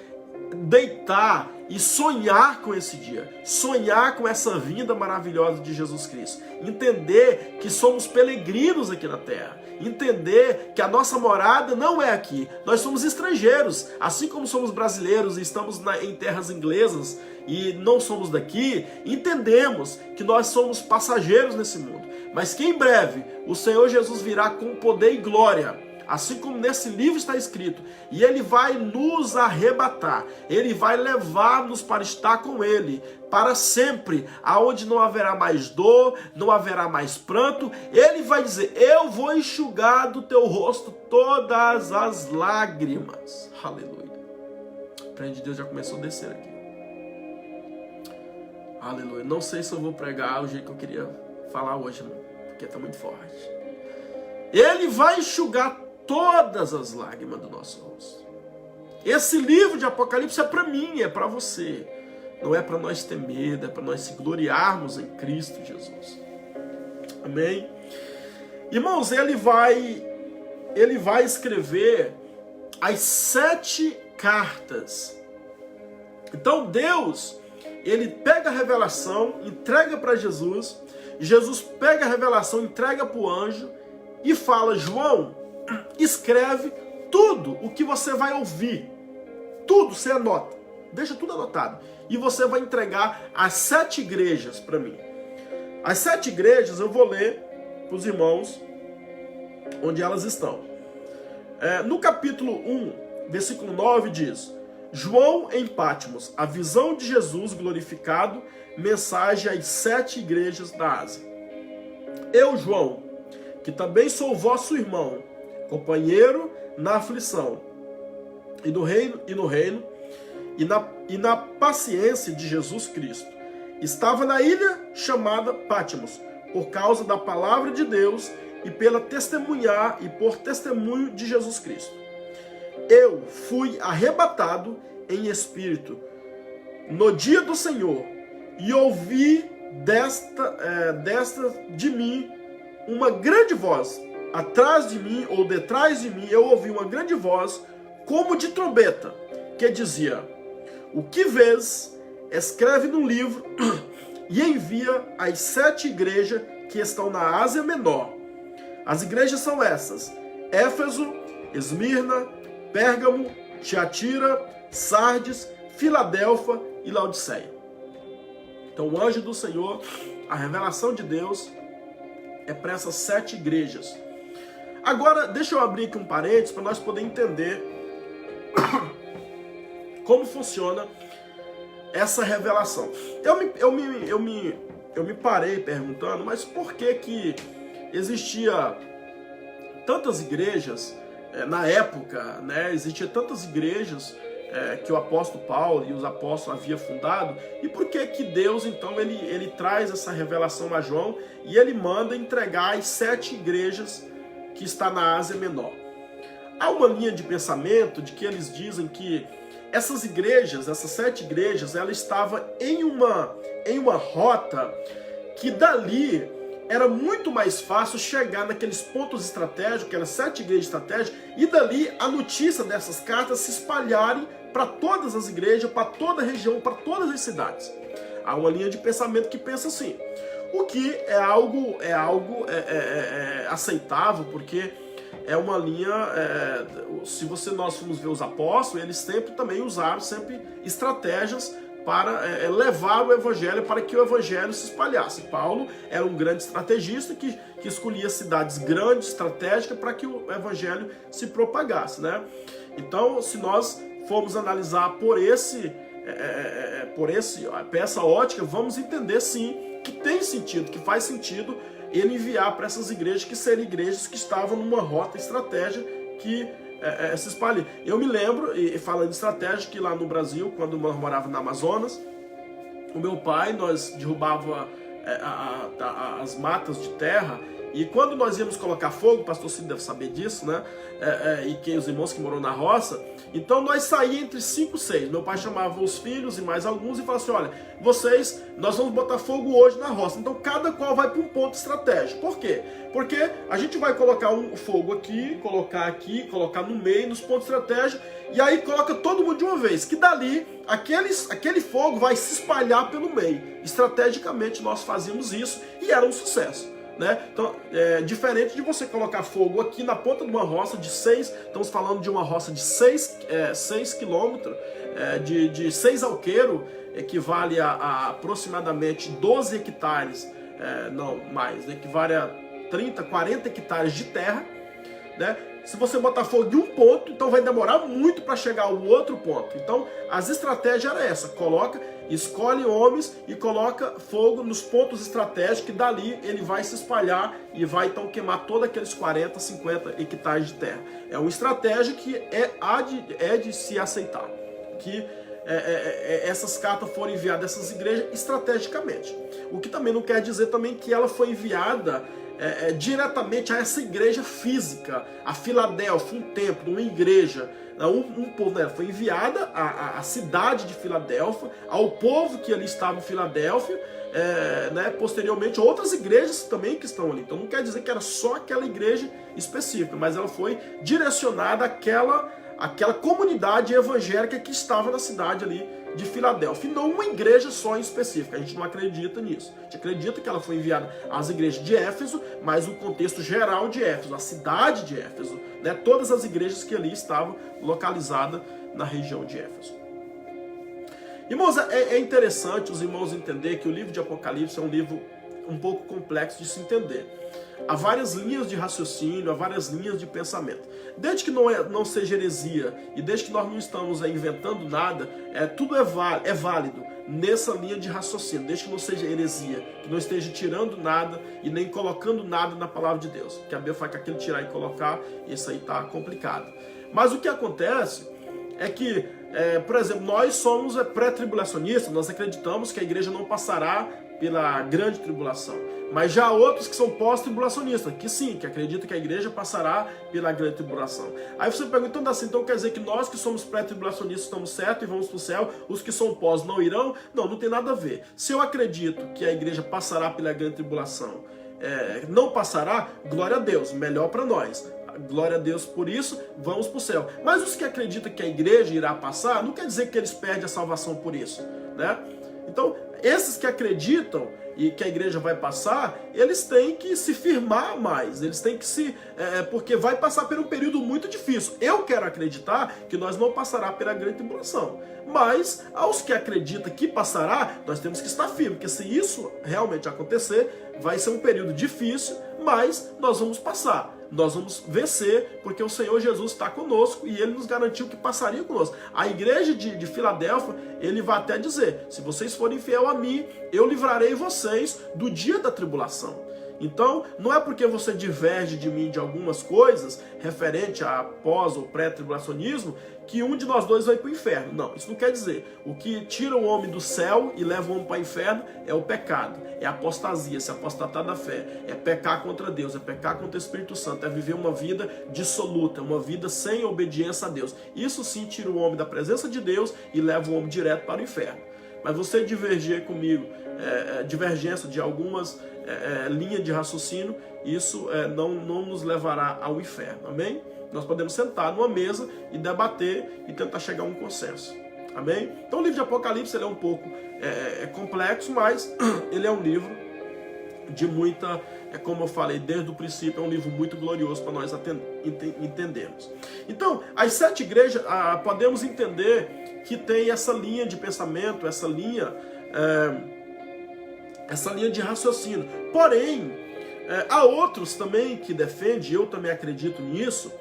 deitar e sonhar com esse dia, sonhar com essa vinda maravilhosa de Jesus Cristo, entender que somos peregrinos aqui na terra, entender que a nossa morada não é aqui, nós somos estrangeiros, assim como somos brasileiros e estamos em terras inglesas e não somos daqui, entendemos que nós somos passageiros nesse mundo, mas que em breve o Senhor Jesus virá com poder e glória assim como nesse livro está escrito, e ele vai nos arrebatar, ele vai levar-nos para estar com ele, para sempre, aonde não haverá mais dor, não haverá mais pranto. Ele vai dizer, eu vou enxugar do teu rosto todas as lágrimas. Aleluia. O reino de Deus já começou a descer aqui. Aleluia. Não sei se eu vou pregar o jeito que eu queria falar hoje, irmão, porque está muito forte. Ele vai enxugar todas as lágrimas do nosso rosto. Esse livro de Apocalipse é para mim, é para você. Não é para nós ter medo, é para nós se gloriarmos em Cristo Jesus. Amém? Irmãos, ele vai escrever as 7 cartas. Então Deus, ele pega a revelação, entrega para Jesus, Jesus pega a revelação, entrega para o anjo e fala, João, escreve tudo o que você vai ouvir. Tudo, você anota. Deixa tudo anotado. E você vai entregar as 7 igrejas para mim. As 7 igrejas eu vou ler para os irmãos onde elas estão. No capítulo 1, versículo 9 diz, João em Patmos, a visão de Jesus glorificado, mensagem às 7 igrejas da Ásia. Eu, João, que também sou vosso irmão, companheiro na aflição, e na paciência de Jesus Cristo. Estava na ilha chamada Patmos, por causa da palavra de Deus e pela testemunhar e por testemunho de Jesus Cristo. Eu fui arrebatado em espírito no dia do Senhor e ouvi desta de mim uma grande voz. Atrás de mim ou detrás de mim eu ouvi uma grande voz como de trombeta que dizia: o que vês, escreve no livro e envia às 7 igrejas que estão na Ásia Menor. As igrejas são essas: Éfeso, Esmirna, Pérgamo, Tiatira, Sardes, Filadélfia e Laodiceia. Então o anjo do Senhor, a revelação de Deus é para essas 7 igrejas. Agora deixa eu abrir aqui um parênteses para nós poder entender como funciona essa revelação. Eu me parei perguntando, mas por que existia tantas igrejas na época, né? Existia tantas igrejas que o apóstolo Paulo e os apóstolos haviam fundado, e por que Deus então ele traz essa revelação a João e ele manda entregar as 7 igrejas que está na Ásia Menor? Há uma linha de pensamento de que eles dizem que essas igrejas, essas 7 igrejas, ela estava em uma rota que dali era muito mais fácil chegar naqueles pontos estratégicos, aquelas 7 igrejas estratégicas, e dali a notícia dessas cartas se espalharem para todas as igrejas, para toda a região, para todas as cidades. Há uma linha de pensamento que pensa assim, o que é algo aceitável, porque é uma linha, se nós formos ver os apóstolos, eles sempre também usaram estratégias para levar o evangelho, para que o evangelho se espalhasse. Paulo era um grande estrategista que escolhia cidades grandes, estratégicas, para que o evangelho se propagasse, né? Então, se nós formos analisar por essa ótica, vamos entender sim que tem sentido, que faz sentido ele enviar para essas igrejas, que seriam igrejas que estavam numa rota estratégica que se espalha. Eu me lembro, e falando de estratégia, que lá no Brasil, quando nós morávamos na Amazonas, o meu pai, nós derrubava as matas de terra, e quando nós íamos colocar fogo, o pastor Cid deve saber disso, né? E que os irmãos que moram na roça, então nós saíamos entre 5 e 6. Meu pai chamava os filhos e mais alguns e falava assim: olha, nós vamos botar fogo hoje na roça. Então cada qual vai para um ponto estratégico. Por quê? Porque a gente vai colocar um fogo aqui, colocar no meio, nos pontos estratégicos, e aí coloca todo mundo de uma vez, que dali aquele fogo vai se espalhar pelo meio. Estrategicamente nós fazíamos isso e era um sucesso, né? Então, diferente de você colocar fogo aqui na ponta de uma roça de 6, estamos falando de uma roça de 6 quilômetros, de 6 alqueiros, equivale a aproximadamente 12 hectares, não mais, equivale a 30, 40 hectares de terra, né? se você botar fogo em um ponto, então vai demorar muito para chegar ao outro ponto. Então, as estratégias era essa: escolhe homens e coloca fogo nos pontos estratégicos, que dali ele vai se espalhar e vai então queimar todos aqueles 40, 50 hectares de terra. É uma estratégia que é de se aceitar, que essas cartas foram enviadas a essas igrejas estrategicamente. O que também não quer dizer também que ela foi enviada diretamente a essa igreja física, a Filadélfia, um templo, uma igreja, um povo. Ela foi enviada à cidade de Filadélfia, ao povo que ali estava em Filadélfia, posteriormente outras igrejas também que estão ali. Então não quer dizer que era só aquela igreja específica, mas ela foi direcionada àquela comunidade evangélica que estava na cidade ali de Filadélfia, e não uma igreja só em específico. A gente não acredita nisso. A gente acredita que ela foi enviada às igrejas de Éfeso, mas o contexto geral de Éfeso, a cidade de Éfeso, todas as igrejas que ali estavam localizadas na região de Éfeso. Irmãos, é interessante os irmãos entender que o livro de Apocalipse é um livro um pouco complexo de se entender. Há várias linhas de raciocínio, há várias linhas de pensamento. Desde que não seja heresia e desde que nós não estamos inventando nada, tudo é válido nessa linha de raciocínio. Desde que não seja heresia, que não esteja tirando nada e nem colocando nada na palavra de Deus. Porque a Bíblia fala que aquele tirar e colocar, isso aí está complicado. Mas o que acontece é que, por exemplo, nós somos pré-tribulacionistas, nós acreditamos que a igreja não passará pela grande tribulação. Mas já há outros que são pós-tribulacionistas, que sim, que acreditam que a igreja passará pela grande tribulação. Aí você pergunta, então quer dizer que nós que somos pré-tribulacionistas estamos certos e vamos para o céu, os que são pós não irão? Não tem nada a ver. Se eu acredito que a igreja passará pela grande tribulação, não passará, glória a Deus, melhor para nós. Glória a Deus por isso, vamos para o céu. Mas os que acreditam que a igreja irá passar, não quer dizer que eles perdem a salvação por isso, né? Então, esses que acreditam e que a igreja vai passar, eles têm que se firmar mais, eles têm que porque vai passar por um período muito difícil. Eu quero acreditar que nós não passará pela grande tribulação, mas aos que acreditam que passará, nós temos que estar firmes, porque se isso realmente acontecer, vai ser um período difícil, mas nós vamos passar. Nós vamos vencer, porque o Senhor Jesus está conosco e Ele nos garantiu que passaria conosco. A igreja de Filadélfia, Ele vai até dizer: se vocês forem fiel a mim, eu livrarei vocês do dia da tribulação. Então, não é porque você diverge de mim de algumas coisas, referente a pós ou pré-tribulacionismo, que um de nós dois vai para o inferno. Não, isso não quer dizer. O que tira o homem do céu e leva o homem para o inferno é o pecado, é a apostasia, se apostatar da fé, é pecar contra Deus, é pecar contra o Espírito Santo, é viver uma vida dissoluta, uma vida sem obediência a Deus. Isso sim tira o homem da presença de Deus e leva o homem direto para o inferno. Mas você divergir comigo, divergência de algumas linhas de raciocínio, isso não nos levará ao inferno, amém? Nós podemos sentar numa mesa e debater e tentar chegar a um consenso, amém? Então o livro de Apocalipse ele é um pouco complexo, mas ele é um livro de muita, como eu falei desde o princípio, é um livro muito glorioso para nós entendermos. Então, as 7 igrejas, podemos entender que tem essa linha de pensamento, essa linha de raciocínio. Porém, há outros também que defendem, eu também acredito nisso,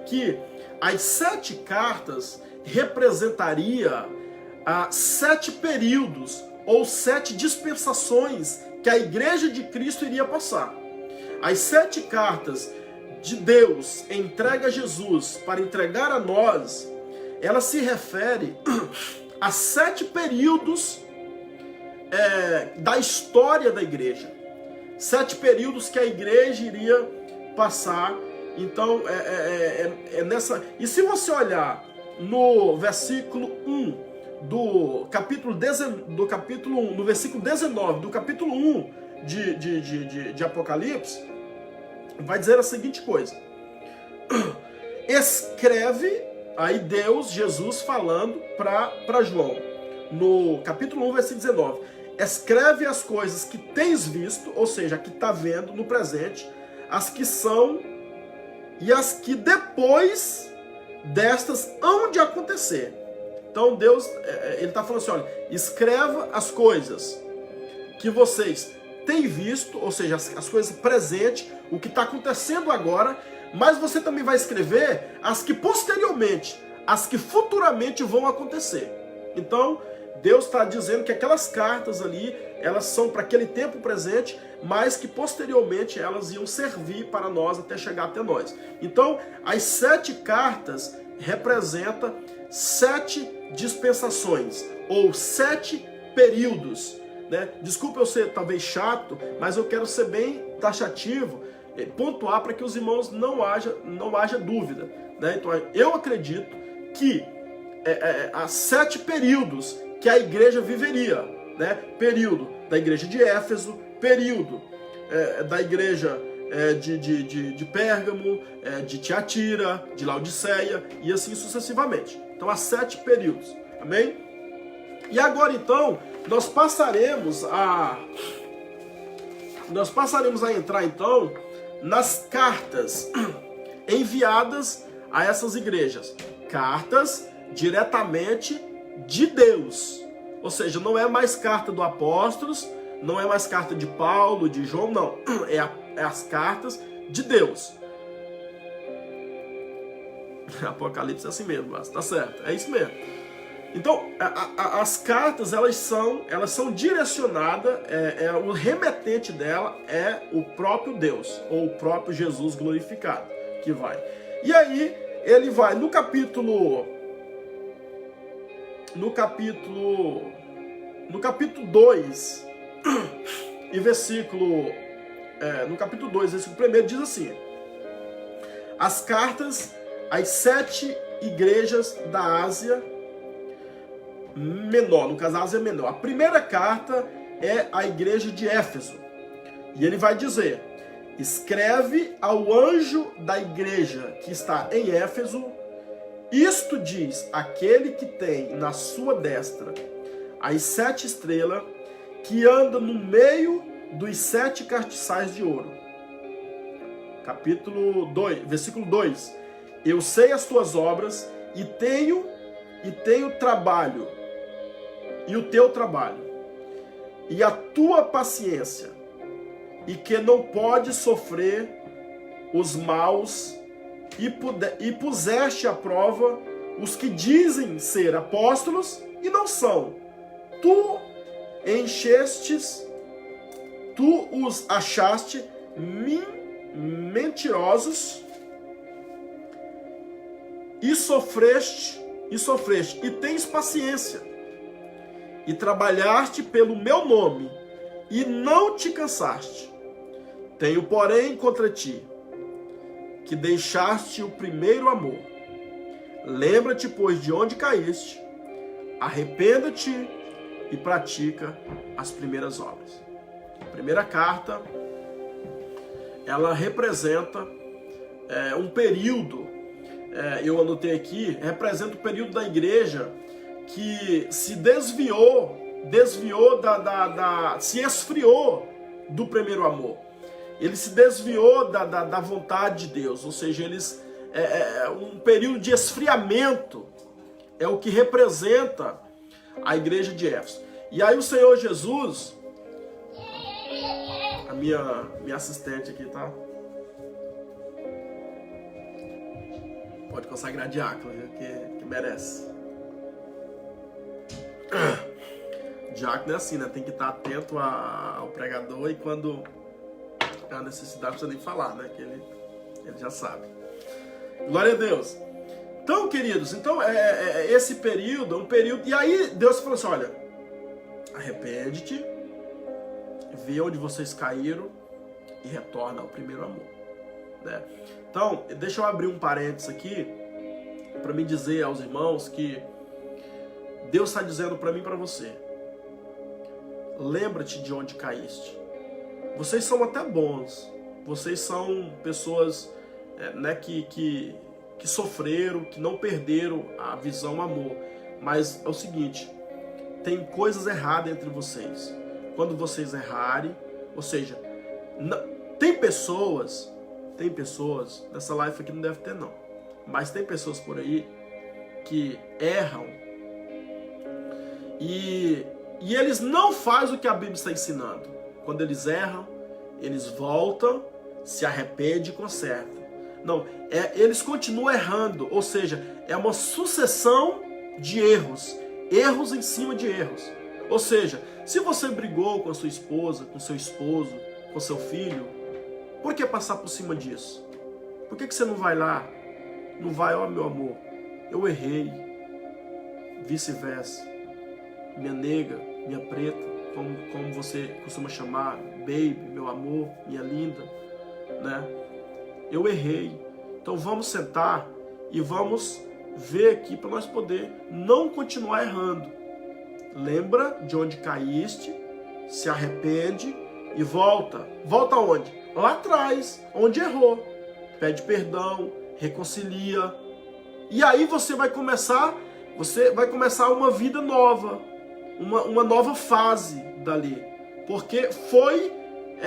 que as 7 cartas representaria 7 períodos ou 7 dispensações que a igreja de Cristo iria passar. As 7 cartas de Deus entregue a Jesus para entregar a nós, ela se refere a 7 períodos da história da igreja. 7 períodos que a igreja iria passar. Então, nessa... E se você olhar no versículo 1 do capítulo 1, no versículo 19 do capítulo 1 de Apocalipse, vai dizer a seguinte coisa: escreve, aí Deus, Jesus falando para João, no capítulo 1, versículo 19, escreve as coisas que tens visto, ou seja, que está vendo no presente, as que são e as que depois destas hão de acontecer. Então Deus, ele está falando assim, olha, escreva as coisas que vocês têm visto, ou seja, as coisas presentes, o que está acontecendo agora, Mas você também vai escrever as que posteriormente, as que futuramente vão acontecer. Então, Deus está dizendo que aquelas cartas ali, elas são para aquele tempo presente, mas que posteriormente elas iam servir para nós até chegar até nós. Então, as 7 cartas representam 7 dispensações, ou 7 períodos. Né? Desculpa eu ser talvez chato, mas eu quero ser bem taxativo, pontuar para que os irmãos não haja dúvida. Né? Então, eu acredito que há 7 períodos que a igreja viveria. Né? Período da igreja de Éfeso, período da igreja de Pérgamo, de Tiatira, de Laodiceia, e assim sucessivamente. Então, há 7 períodos. Amém? E agora, então, nós passaremos a entrar, então, nas cartas enviadas a essas igrejas. Cartas diretamente de Deus. Ou seja, não é mais carta do apóstolos, não é mais carta de Paulo, de João, não. É as cartas de Deus. Apocalipse é assim mesmo, mas tá certo, é isso mesmo. Então, as cartas, elas são direcionadas, o remetente dela é o próprio Deus, ou o próprio Jesus glorificado, que vai. E aí, ele vai no capítulo 2, e versículo... no capítulo 2, versículo 1, diz assim: as cartas às 7 igrejas da Ásia Menor, no caso, a Ásia Menor. A primeira carta é a igreja de Éfeso. E ele vai dizer: escreve ao anjo da igreja que está em Éfeso, isto diz aquele que tem na sua destra as 7 estrelas, que anda no meio dos 7 castiçais de ouro. Capítulo 2, versículo 2. Eu sei as tuas obras e tenho trabalho, e o teu trabalho, e a tua paciência, e que não pode sofrer os maus, e puseste à prova os que dizem ser apóstolos e não são. Tu os achaste mentirosos, e sofreste, e tens paciência, e trabalhaste pelo meu nome, e não te cansaste. Tenho, porém, contra ti, que deixaste o primeiro amor. Lembra-te, pois, de onde caíste, arrependa-te e pratica as primeiras obras. A primeira carta, ela representa um período, eu anotei aqui, representa o período da igreja que se desviou, se esfriou do primeiro amor. Ele se desviou da vontade de Deus, ou seja, um período de esfriamento é o que representa a igreja de Éfeso. E aí o Senhor Jesus, a minha assistente aqui, tá? Pode consagrar diácono, que merece. Diácono é assim, né? Tem que estar atento ao pregador, e quando há necessidade, não precisa nem falar, né? Que ele já sabe. Glória a Deus. Então, queridos, esse período é um período... E aí Deus falou assim: olha, arrepende-te, vê onde vocês caíram e retorna ao primeiro amor. Né? Então, deixa eu abrir um parênteses aqui para me dizer aos irmãos que Deus está dizendo para mim e para você: lembra-te de onde caíste. Vocês são até bons, vocês são pessoas que sofreram, que não perderam a visão, o amor. Mas é o seguinte, tem coisas erradas entre vocês. Quando vocês errarem, ou seja, tem pessoas, nessa live aqui não deve ter não, mas tem pessoas por aí que erram e eles não fazem o que a Bíblia está ensinando. Quando eles erram, eles voltam, se arrependem e consertam. Não, eles continuam errando, ou seja, é uma sucessão de erros, erros em cima de erros. Ou seja, se você brigou com a sua esposa, com seu esposo, com seu filho, por que passar por cima disso? Por que você não vai lá? Não vai, ó meu amor, eu errei, vice-versa. Minha nega, minha preta, como você costuma chamar, baby, meu amor, minha linda, né? Eu errei. Então vamos sentar e vamos ver aqui para nós poder não continuar errando. Lembra de onde caíste, se arrepende e volta. Volta aonde? Lá atrás, onde errou. Pede perdão, reconcilia. E aí você vai começar uma vida nova, uma nova fase dali. Porque foi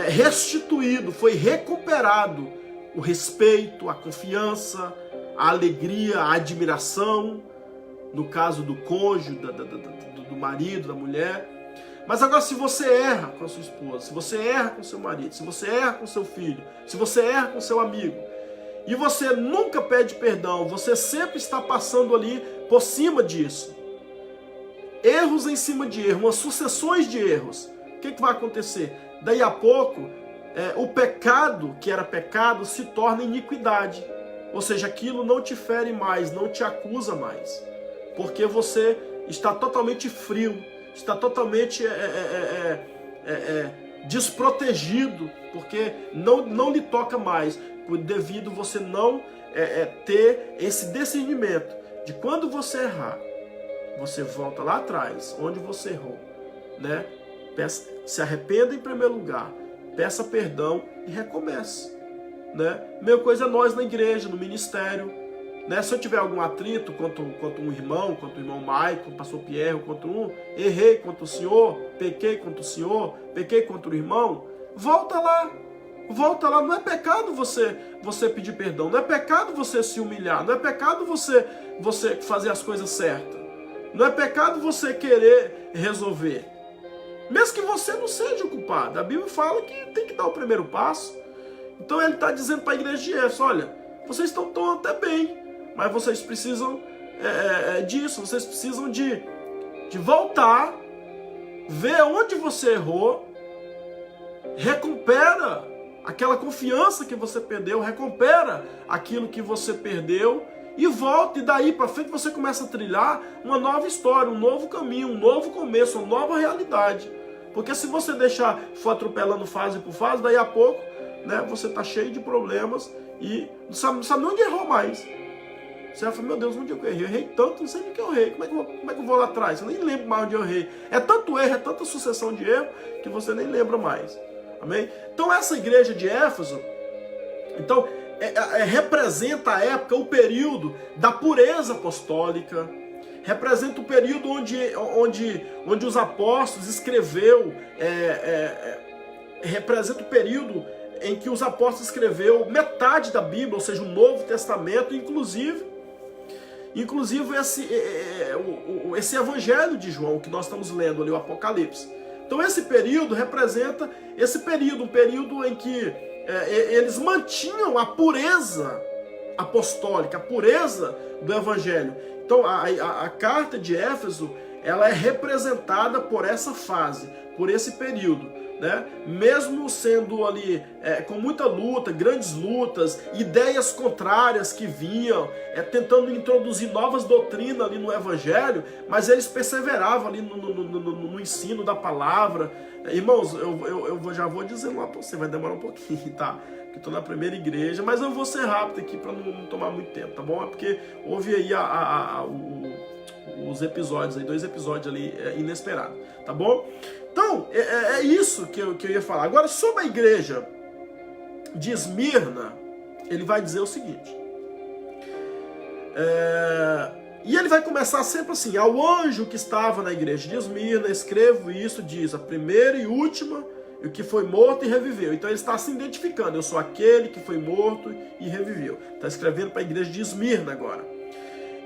restituído, foi recuperado o respeito, a confiança, a alegria, a admiração, no caso do cônjuge, do marido, da mulher. Mas agora, se você erra com a sua esposa, se você erra com seu marido, se você erra com seu filho, se você erra com seu amigo, e você nunca pede perdão, você sempre está passando ali por cima disso, erros em cima de erros, umas sucessões de erros, o que vai acontecer? Daí a pouco, o pecado que era pecado se torna iniquidade. Ou seja, aquilo não te fere mais, não te acusa mais. Porque você está totalmente frio, está totalmente desprotegido, porque não lhe toca mais, devido você não ter esse discernimento de quando você errar, você volta lá atrás, onde você errou, né? Se arrependa em primeiro lugar, peça perdão e recomece, né? Mesma coisa nós na igreja, no ministério, né? Se eu tiver algum atrito contra um irmão, contra o irmão Maicon, o pastor Pierre, contra errei contra o senhor, pequei contra o senhor, pequei contra o irmão, volta lá, não é pecado você pedir perdão, não é pecado você se humilhar, não é pecado você fazer as coisas certas, não é pecado você querer resolver. Mesmo que você não seja o culpado. A Bíblia fala que tem que dar o primeiro passo. Então ele está dizendo para a igreja de Éfeso, olha, vocês estão até bem, mas vocês precisam disso, vocês precisam de voltar, ver onde você errou, recupera aquela confiança que você perdeu, recupera aquilo que você perdeu e volta, e daí para frente você começa a trilhar uma nova história, um novo caminho, um novo começo, uma nova realidade. Porque se você for atropelando fase por fase, daí a pouco, né, você está cheio de problemas e não sabe nem onde errou mais. Você vai falar, meu Deus, onde eu errei? Eu errei tanto, não sei onde que eu errei. Como é que eu vou lá atrás? Eu nem lembro mais onde eu errei. É tanto erro, é tanta sucessão de erro que você nem lembra mais. Amém? Então essa igreja de Éfeso, então, representa a época, o período da pureza apostólica, representa o período onde os apóstolos escreveu, representa o período em que os apóstolos escreveu metade da Bíblia, ou seja, o Novo Testamento, inclusive esse Evangelho de João que nós estamos lendo ali, o Apocalipse. Então esse período representa um período em que eles mantinham a pureza apostólica, a pureza do Evangelho. Então a carta de Éfeso, ela é representada por essa fase, por esse período, né? Mesmo sendo ali com muita luta, grandes lutas, ideias contrárias que vinham, tentando introduzir novas doutrinas ali no Evangelho, mas eles perseveravam ali no ensino da palavra. Irmãos, eu já vou dizendo lá para você, vai demorar um pouquinho, tá? Porque estou na primeira igreja, mas eu vou ser rápido aqui para não tomar muito tempo, tá bom? É porque houve aí os episódios, aí 2 episódios ali inesperados, tá bom? Então, é isso que eu ia falar. Agora, sobre a igreja de Esmirna, ele vai dizer o seguinte. E ele vai começar sempre assim: ao anjo que estava na igreja de Esmirna, escrevo isso, diz a primeira e última, e o que foi morto e reviveu. Então ele está se identificando: eu sou aquele que foi morto e reviveu. Está escrevendo para a igreja de Esmirna agora.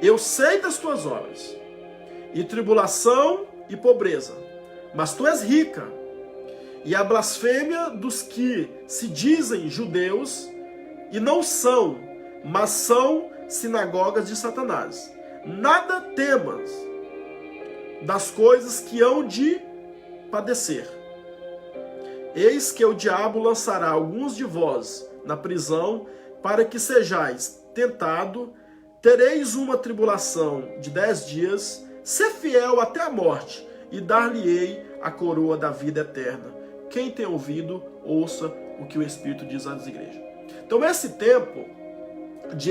Eu sei das tuas obras, e tribulação e pobreza, mas tu és rica, e a blasfêmia dos que se dizem judeus e não são, mas são sinagogas de Satanás. Nada temas das coisas que hão de padecer. Eis que o diabo lançará alguns de vós na prisão, para que sejais tentado, tereis uma tribulação de 10 dias, ser fiel até a morte, e dar-lhe-ei a coroa da vida eterna. Quem tem ouvido, ouça o que o Espírito diz às igrejas. Então esse tempo de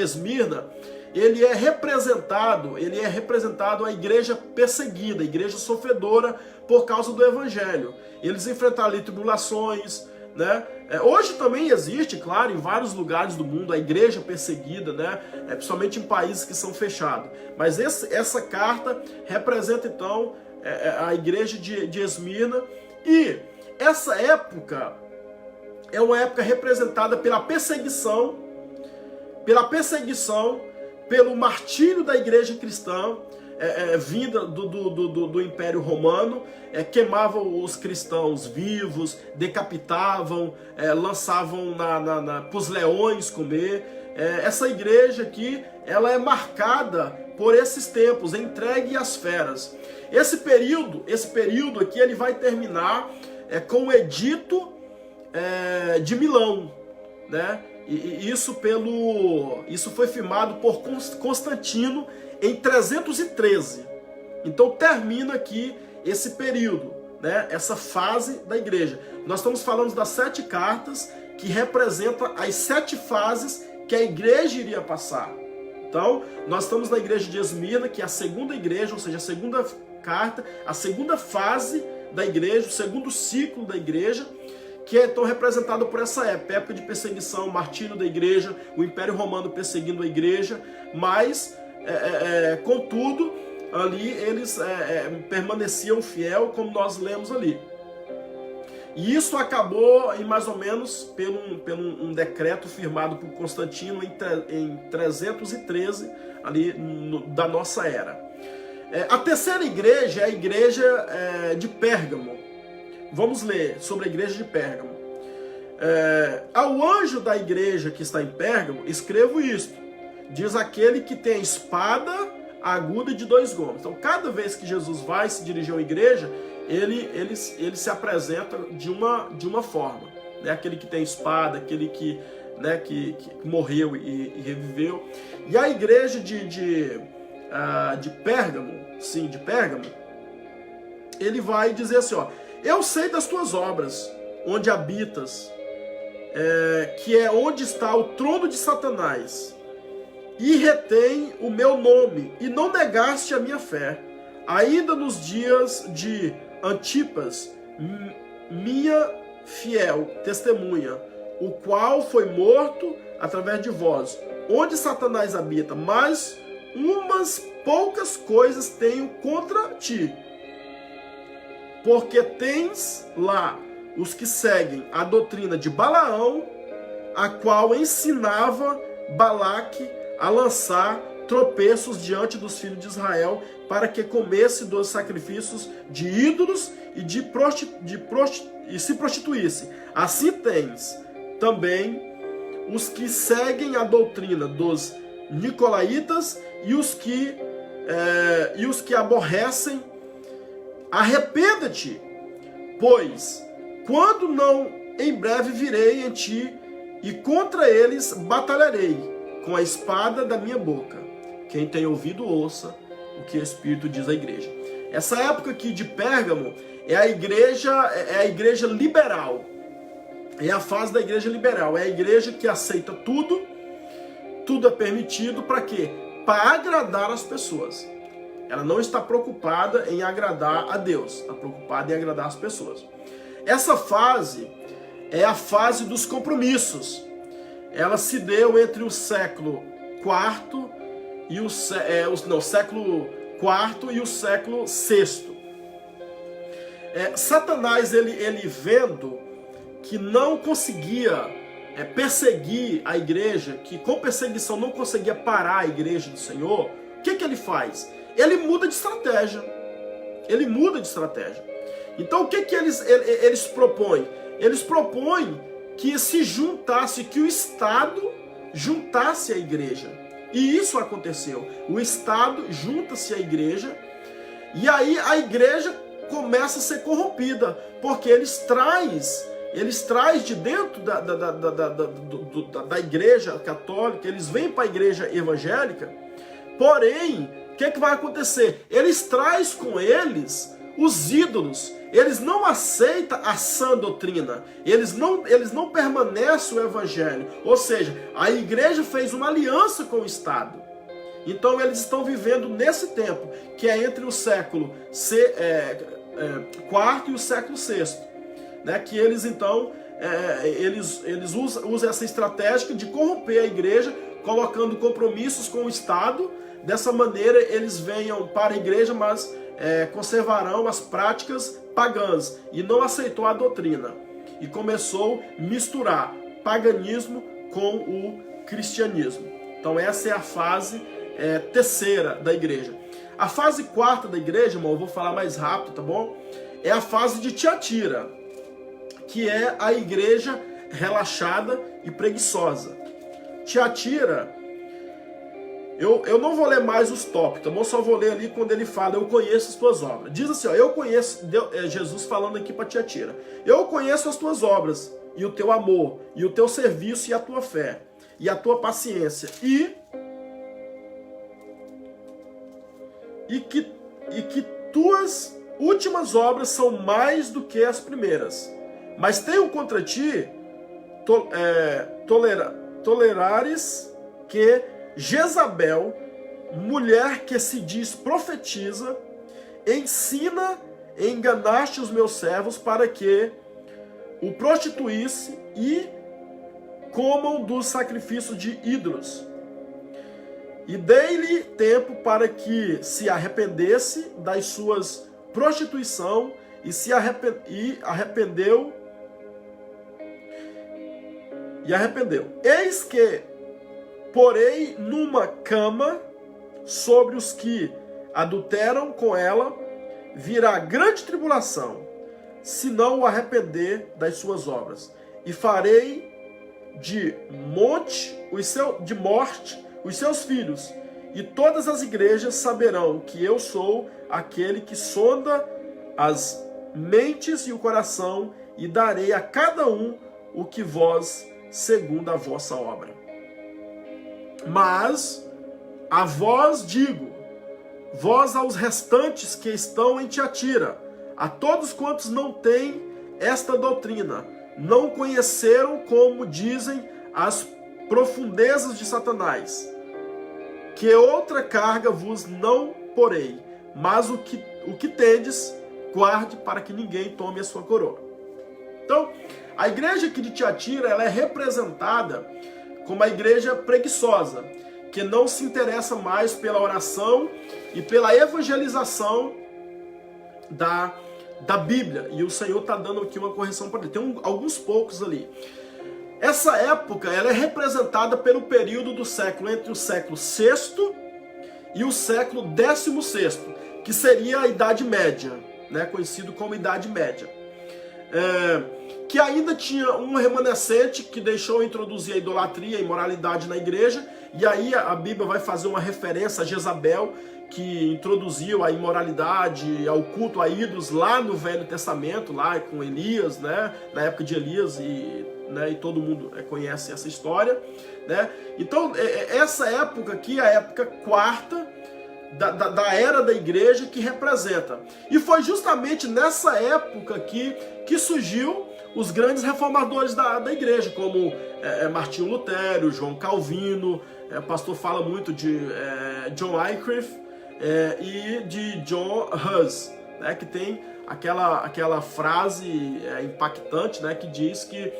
Esmirna, ele é representado a igreja perseguida, a igreja sofredora por causa do evangelho. Eles enfrentaram ali tribulações, né? Hoje também existe, claro, em vários lugares do mundo, a igreja perseguida, né? Principalmente em países que são fechados. Mas essa carta representa então a igreja de Esmirna, e essa época é uma época representada pela perseguição, pelo martírio da igreja cristã, vinda do Império Romano, queimavam os cristãos vivos, decapitavam, lançavam para os leões comer. Essa igreja aqui, ela é marcada por esses tempos, entregue às feras. Esse período aqui, ele vai terminar com o edito de Milão, né? E isso foi firmado por Constantino em 313. Então termina aqui esse período, né? Essa fase da igreja. Nós estamos falando das 7 cartas que representam as 7 fases que a igreja iria passar. Então nós estamos na igreja de Esmirna, que é a segunda igreja, ou seja, a segunda carta, a segunda fase da igreja, o segundo ciclo da igreja, que é então representado por essa época de perseguição, martírio da igreja, o Império Romano perseguindo a igreja, mas, contudo, ali eles permaneciam fiel, como nós lemos ali. E isso acabou em mais ou menos pelo um decreto firmado por Constantino em 313, ali da nossa era. A terceira igreja é a igreja de Pérgamo. Vamos ler sobre a igreja de Pérgamo. Ao anjo da igreja que está em Pérgamo, escrevo isto. Diz aquele que tem a espada aguda de 2 gumes. Então, cada vez que Jesus vai se dirigir a uma igreja, ele se apresenta de uma forma. Né? Aquele que tem espada, aquele que morreu e reviveu. E a igreja de Pérgamo, sim, de Pérgamo, ele vai dizer assim, ó: eu sei das tuas obras, onde habitas, que é onde está o trono de Satanás, e retém o meu nome, e não negaste a minha fé, ainda nos dias de Antipas, minha fiel testemunha, o qual foi morto através de vós, onde Satanás habita, mas umas poucas coisas tenho contra ti, porque tens lá os que seguem a doutrina de Balaão, a qual ensinava Balaque a lançar tropeços diante dos filhos de Israel, para que comesse dos sacrifícios de ídolos e se prostituísse. Assim tens também os que seguem a doutrina dos nicolaítas e os que aborrecem. Arrependa-te, pois quando não, em breve virei em ti e contra eles batalharei com a espada da minha boca. Quem tem ouvido, ouça o que o Espírito diz à igreja. Essa época aqui de Pérgamo é a igreja liberal. É a fase da igreja liberal. É a igreja que aceita tudo é permitido. Para quê? Para agradar as pessoas. Ela não está preocupada em agradar a Deus, está preocupada em agradar as pessoas. Essa fase é a fase dos compromissos. Ela se deu entre o século IV e o século VI. Satanás, ele vendo que não conseguia perseguir a igreja, que com perseguição não conseguia parar a igreja do Senhor, o que ele faz? Ele muda de estratégia. Então o que eles propõem? Eles propõem que se juntasse, que o Estado juntasse à igreja. E isso aconteceu. O Estado junta-se à igreja, e aí a igreja começa a ser corrompida, porque eles traz de dentro da igreja católica, eles vêm para a igreja evangélica, porém, o que vai acontecer? Eles trazem com eles os ídolos, eles não aceitam a sã doutrina, eles não permanecem o evangelho, ou seja, a igreja fez uma aliança com o Estado. Então eles estão vivendo nesse tempo, que é entre o século IV e o século VI, né? Que eles então eles usam essa estratégia de corromper a igreja, colocando compromissos com o Estado. Dessa maneira eles venham para a igreja, mas conservarão as práticas pagãs, e não aceitou a doutrina, e começou a misturar paganismo com o cristianismo. Então essa é a fase terceira da igreja. A fase quarta da igreja, irmão, eu vou falar mais rápido, tá bom? É a fase de Tiatira, que é a igreja relaxada e preguiçosa. Tiatira, eu não vou ler mais os tópicos, tá bom? Só vou ler ali quando ele fala, eu conheço as tuas obras. Diz assim, ó, eu conheço, Jesus falando aqui para Tiatira, eu conheço as tuas obras, e o teu amor, e o teu serviço, e a tua fé, e a tua paciência, e que tuas últimas obras são mais do que as primeiras. Mas tenho contra ti tolerares que Jezabel, mulher que se diz profetiza, ensina e enganaste os meus servos para que o prostituísse e comam dos sacrifícios de ídolos. E dei-lhe tempo para que se arrependesse das suas prostituição, e se arrependeu. Eis que porei numa cama sobre os que adulteram com ela, virá grande tribulação, se não o arrepender das suas obras. E farei de morte os seus filhos, e todas as igrejas saberão que eu sou aquele que sonda as mentes e o coração, e darei a cada um o que vós, segundo a vossa obra. Mas a vós digo, vós aos restantes que estão em Tiatira, a todos quantos não têm esta doutrina, não conheceram, como dizem, as profundezas de Satanás, que outra carga vos não porei, mas o que tendes, guarde para que ninguém tome a sua coroa. Então, a igreja aqui de Tiatira, ela é representada como a igreja preguiçosa, que não se interessa mais pela oração e pela evangelização da Bíblia. E o Senhor está dando aqui uma correção para ele. Tem alguns poucos ali. Essa época ela é representada pelo período do século entre o século VI e o século XVI, que seria a Idade Média, né, conhecido como Idade Média. Que ainda tinha um remanescente que deixou introduzir a idolatria, a imoralidade na igreja, e aí a Bíblia vai fazer uma referência a Jezabel, que introduziu a imoralidade, ao culto a ídolos lá no Velho Testamento, lá com Elias, né, na época de Elias, e todo mundo conhece essa história, né? Então, essa época aqui é a época quarta da era da igreja que representa. E foi justamente nessa época aqui que surgiu os grandes reformadores da igreja, como Martinho Lutero, João Calvino, o pastor fala muito de John Wycliffe e de John Hus, né, que tem aquela frase impactante, né, que diz que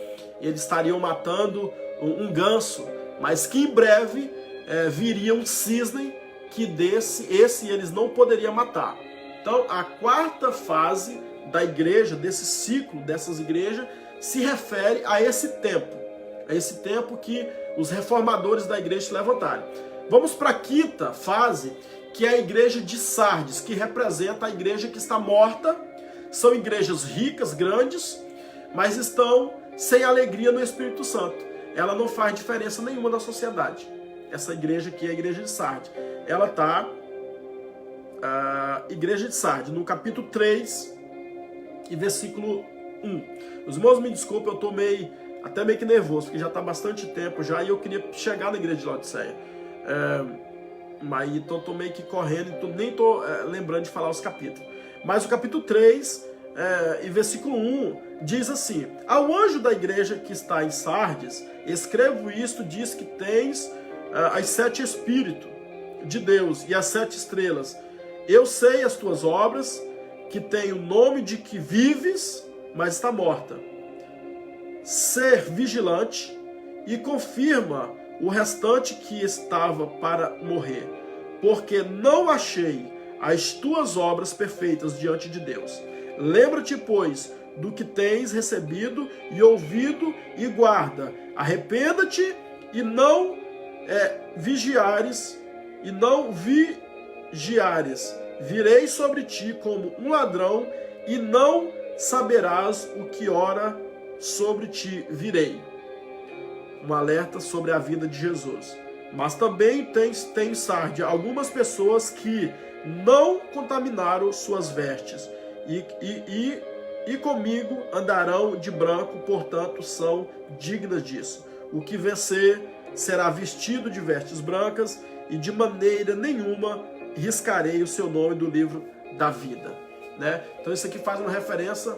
eles estariam matando um ganso, mas que em breve viria um cisne que esse eles não poderiam matar. Então, a quarta fase da igreja, desse ciclo dessas igrejas, se refere a esse tempo que os reformadores da igreja se levantaram. Vamos para a quinta fase, que é a igreja de Sardes, que representa a igreja que está morta. São igrejas ricas, grandes, mas estão sem alegria no Espírito Santo. ela não faz diferença nenhuma na sociedade. Essa igreja aqui é a igreja de Sardes. Ela está, igreja de Sardes, no capítulo 3 e versículo 1. Os irmãos me desculpem, eu estou até meio que nervoso, porque já está bastante tempo já e eu queria chegar na igreja de Laodiceia. Mas estou meio que correndo, nem estou lembrando de falar os capítulos. Mas o capítulo 3 e versículo 1 diz assim: ao anjo da igreja que está em Sardes, escrevo isto, diz que tens as 7 Espíritos de Deus e as 7 estrelas. Eu sei as tuas obras, que tem o nome de que vives, mas está morta. Ser vigilante e confirma o restante que estava para morrer, porque não achei as tuas obras perfeitas diante de Deus. Lembra-te, pois, do que tens recebido e ouvido e guarda. Arrependa-te e não vigiares. Virei sobre ti como um ladrão e não saberás o que hora sobre ti virei. Um alerta sobre a vida de Jesus. Mas também tem em Sardes algumas pessoas que não contaminaram suas vestes e comigo andarão de branco, portanto são dignas disso. O que vencer será vestido de vestes brancas e de maneira nenhuma riscarei o seu nome do livro da vida. Né? Então isso aqui faz uma referência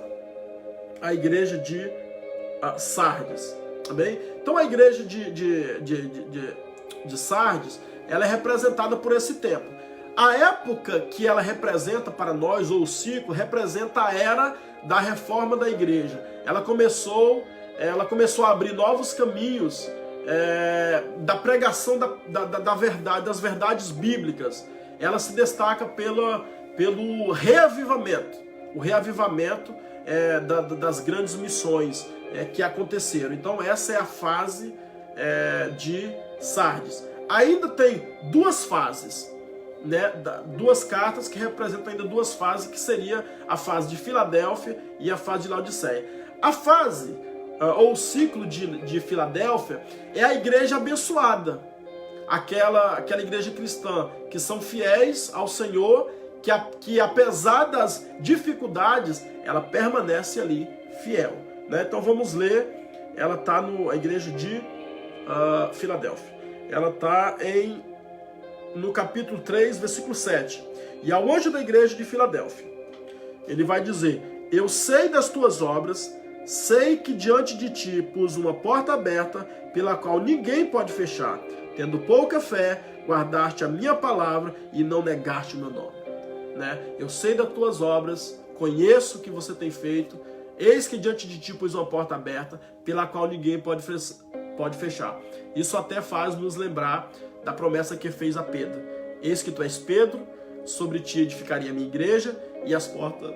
à igreja de Sardes. Tá bem? Então a igreja de Sardes, ela é representada por esse tempo. A época que ela representa para nós, ou o ciclo, representa a era da reforma da igreja. Ela começou a abrir novos caminhos da pregação da verdade, das verdades bíblicas. Ela se destaca pelo reavivamento. O reavivamento das grandes missões que aconteceram. Então essa é a fase de Sardes. Ainda tem 2 fases, né? 2 cartas que representam ainda 2 fases, que seria a fase de Filadélfia e a fase de Laodiceia. A fase, ou o ciclo de Filadélfia, é a igreja abençoada. Aquela igreja cristã que são fiéis ao Senhor, que apesar das dificuldades, ela permanece ali fiel. Né? Então vamos ler, ela está a igreja de Filadélfia. Ela está no capítulo 3, versículo 7. E ao anjo da igreja de Filadélfia, ele vai dizer: eu sei das tuas obras, sei que diante de ti pus uma porta aberta, pela qual ninguém pode fechar. Tendo pouca fé, guardaste a minha palavra e não negaste o meu nome. Né? Eu sei das tuas obras, conheço o que você tem feito, eis que diante de ti pus uma porta aberta, pela qual ninguém pode fechar. Isso até faz nos lembrar da promessa que fez a Pedro. Eis que tu és Pedro, sobre ti edificaria a minha igreja, e as portas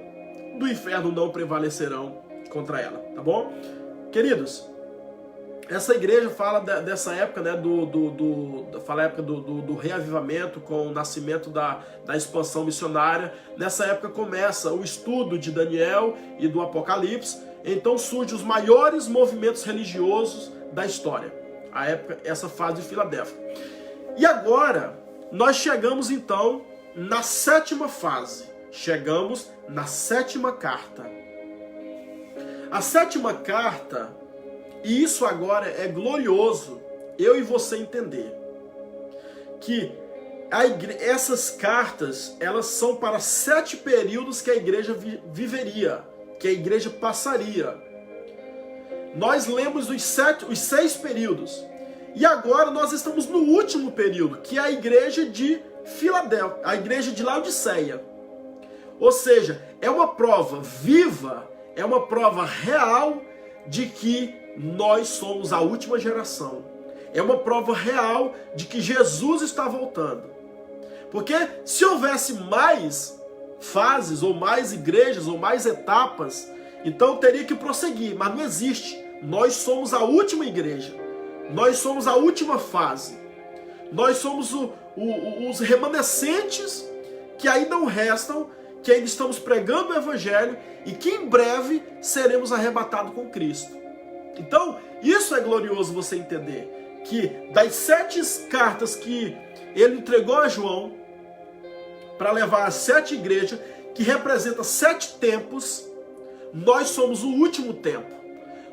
do inferno não prevalecerão contra ela. Tá bom? Queridos, essa igreja fala dessa época, né, fala a época do reavivamento, com o nascimento da expansão missionária. Nessa época começa o estudo de Daniel e do Apocalipse. Então surgem os maiores movimentos religiosos da história. A época, essa fase de Filadélfia. E agora, nós chegamos então na 7ª fase. Chegamos na 7ª carta. A 7ª carta, e isso agora é glorioso, eu e você entender, que essas cartas, elas são para 7 períodos que a igreja viveria, que a igreja passaria. Nós lemos os 6 períodos, e agora nós estamos no último período, que é a igreja de Filadélfia, a igreja de Laodiceia. Ou seja, é uma prova viva, é uma prova real de que nós somos a última geração. É uma prova real de que Jesus está voltando. Porque se houvesse mais fases, ou mais igrejas, ou mais etapas, então teria que prosseguir, mas não existe. Nós somos a última igreja. Nós somos a última fase. Nós somos os remanescentes que ainda não restam, que ainda estamos pregando o Evangelho e que em breve seremos arrebatados com Cristo. Então, isso é glorioso você entender, que das 7 cartas que ele entregou a João, para levar às 7 igrejas, que representa 7 tempos, nós somos o último tempo.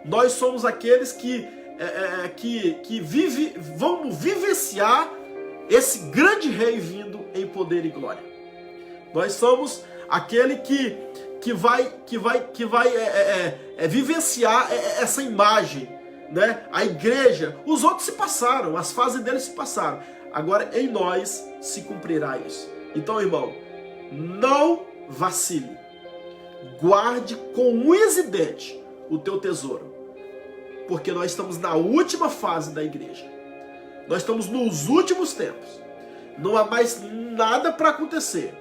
Nós somos aqueles que vamos vivenciar esse grande rei vindo em poder e glória. Nós somos aquele que vai vivenciar essa imagem, né? A igreja, os outros se passaram, as fases deles se passaram. Agora em nós se cumprirá isso. Então, irmão, não vacile. Guarde com unhas e dentes o teu tesouro. Porque nós estamos na última fase da igreja. Nós estamos nos últimos tempos. Não há mais nada para acontecer.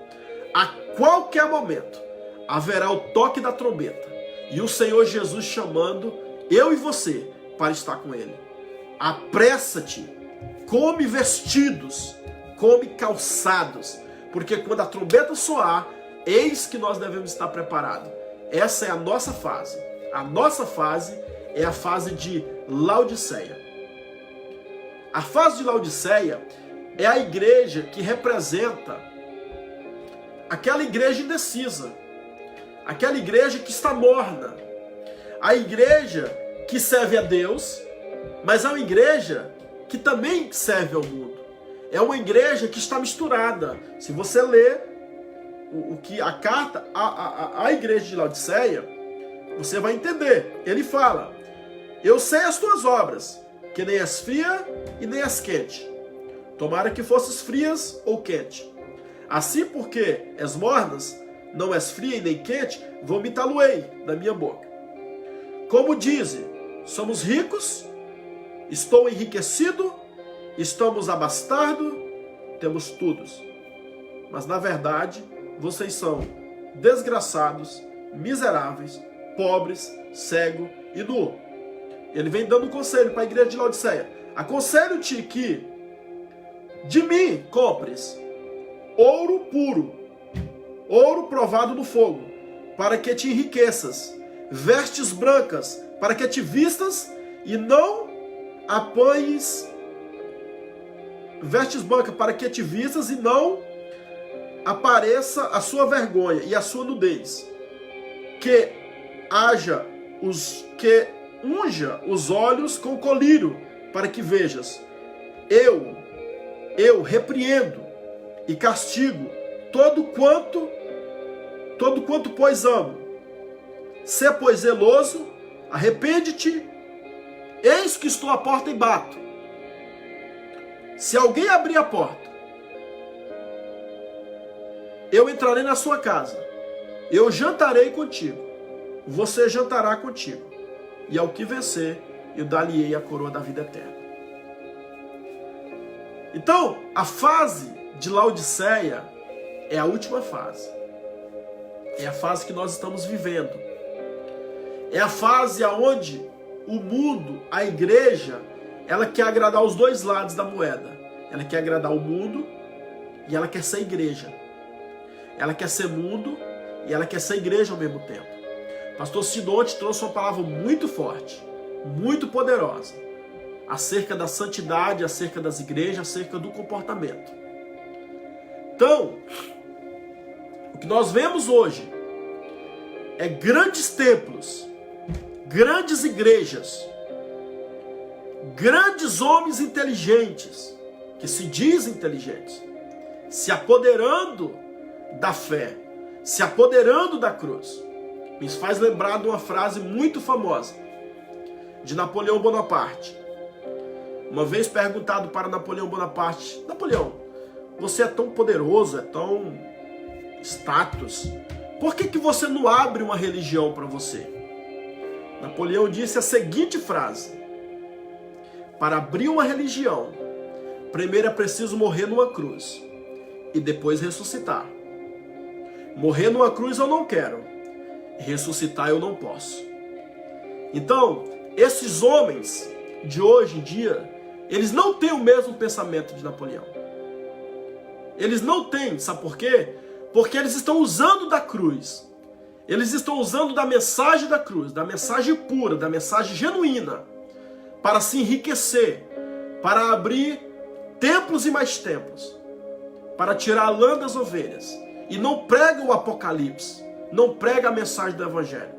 A qualquer momento haverá o toque da trombeta. E o Senhor Jesus chamando eu e você para estar com Ele. Apressa-te. Come vestidos. Come calçados. Porque quando a trombeta soar, eis que nós devemos estar preparados. Essa é a nossa fase. A nossa fase é a fase de Laodiceia. A fase de Laodiceia é a igreja que representa aquela igreja indecisa, aquela igreja que está morna, a igreja que serve a Deus, mas é uma igreja que também serve ao mundo. É uma igreja que está misturada. Se você ler a carta à igreja de Laodiceia, você vai entender. Ele fala: eu sei as tuas obras, que nem és fria e nem és quente. Tomara que fosses frias ou quente. Assim, porque és mornas, não és fria e nem quente, vomitá-lo-ei da minha boca. Como dizem, somos ricos, estou enriquecido, estamos abastados, temos tudo. Mas na verdade, vocês são desgraçados, miseráveis, pobres, cegos e nu. Ele vem dando um conselho para a igreja de Laodiceia. Aconselho-te que de mim compres ouro puro, ouro provado no fogo, para que te enriqueças, vestes brancas, para que te vistas e não apanhes, vestes brancas, para que te vistas e não apareça a sua vergonha e a sua nudez, que unja os olhos com colírio, para que vejas. Eu repreendo e castigo todo quanto pois amo. Sê, pois, zeloso, arrepende-te, eis que estou à porta e bato. Se alguém abrir a porta, eu entrarei na sua casa, eu jantarei contigo, você jantará contigo, e ao que vencer, eu dar-lhe-ei a coroa da vida eterna. Então, a fase de Laodiceia é a última fase. É a fase que nós estamos vivendo. É a fase onde o mundo, a igreja, ela quer agradar os dois lados da moeda. Ela quer agradar o mundo e ela quer ser igreja. Ela quer ser mundo e ela quer ser igreja ao mesmo tempo. Pastor Sidonte trouxe uma palavra muito forte, muito poderosa, acerca da santidade, acerca das igrejas, acerca do comportamento. Então, o que nós vemos hoje é grandes templos, grandes igrejas, grandes homens inteligentes, que se dizem inteligentes, se apoderando da fé, se apoderando da cruz. Me faz lembrar de uma frase muito famosa de Napoleão Bonaparte. Uma vez perguntado para Napoleão Bonaparte: Napoleão, você é tão poderoso, é tão status, por que você não abre uma religião para você? Napoleão disse a seguinte frase: para abrir uma religião, primeiro é preciso morrer numa cruz e depois ressuscitar. Morrer numa cruz eu não quero, ressuscitar eu não posso. Então, esses homens de hoje em dia, eles não têm o mesmo pensamento de Napoleão. Eles não têm, sabe por quê? Porque eles estão usando da cruz. Eles estão usando da mensagem da cruz, da mensagem pura, da mensagem genuína, para se enriquecer, para abrir templos e mais templos, para tirar a lã das ovelhas. E não pregam o Apocalipse, não pregam a mensagem do Evangelho.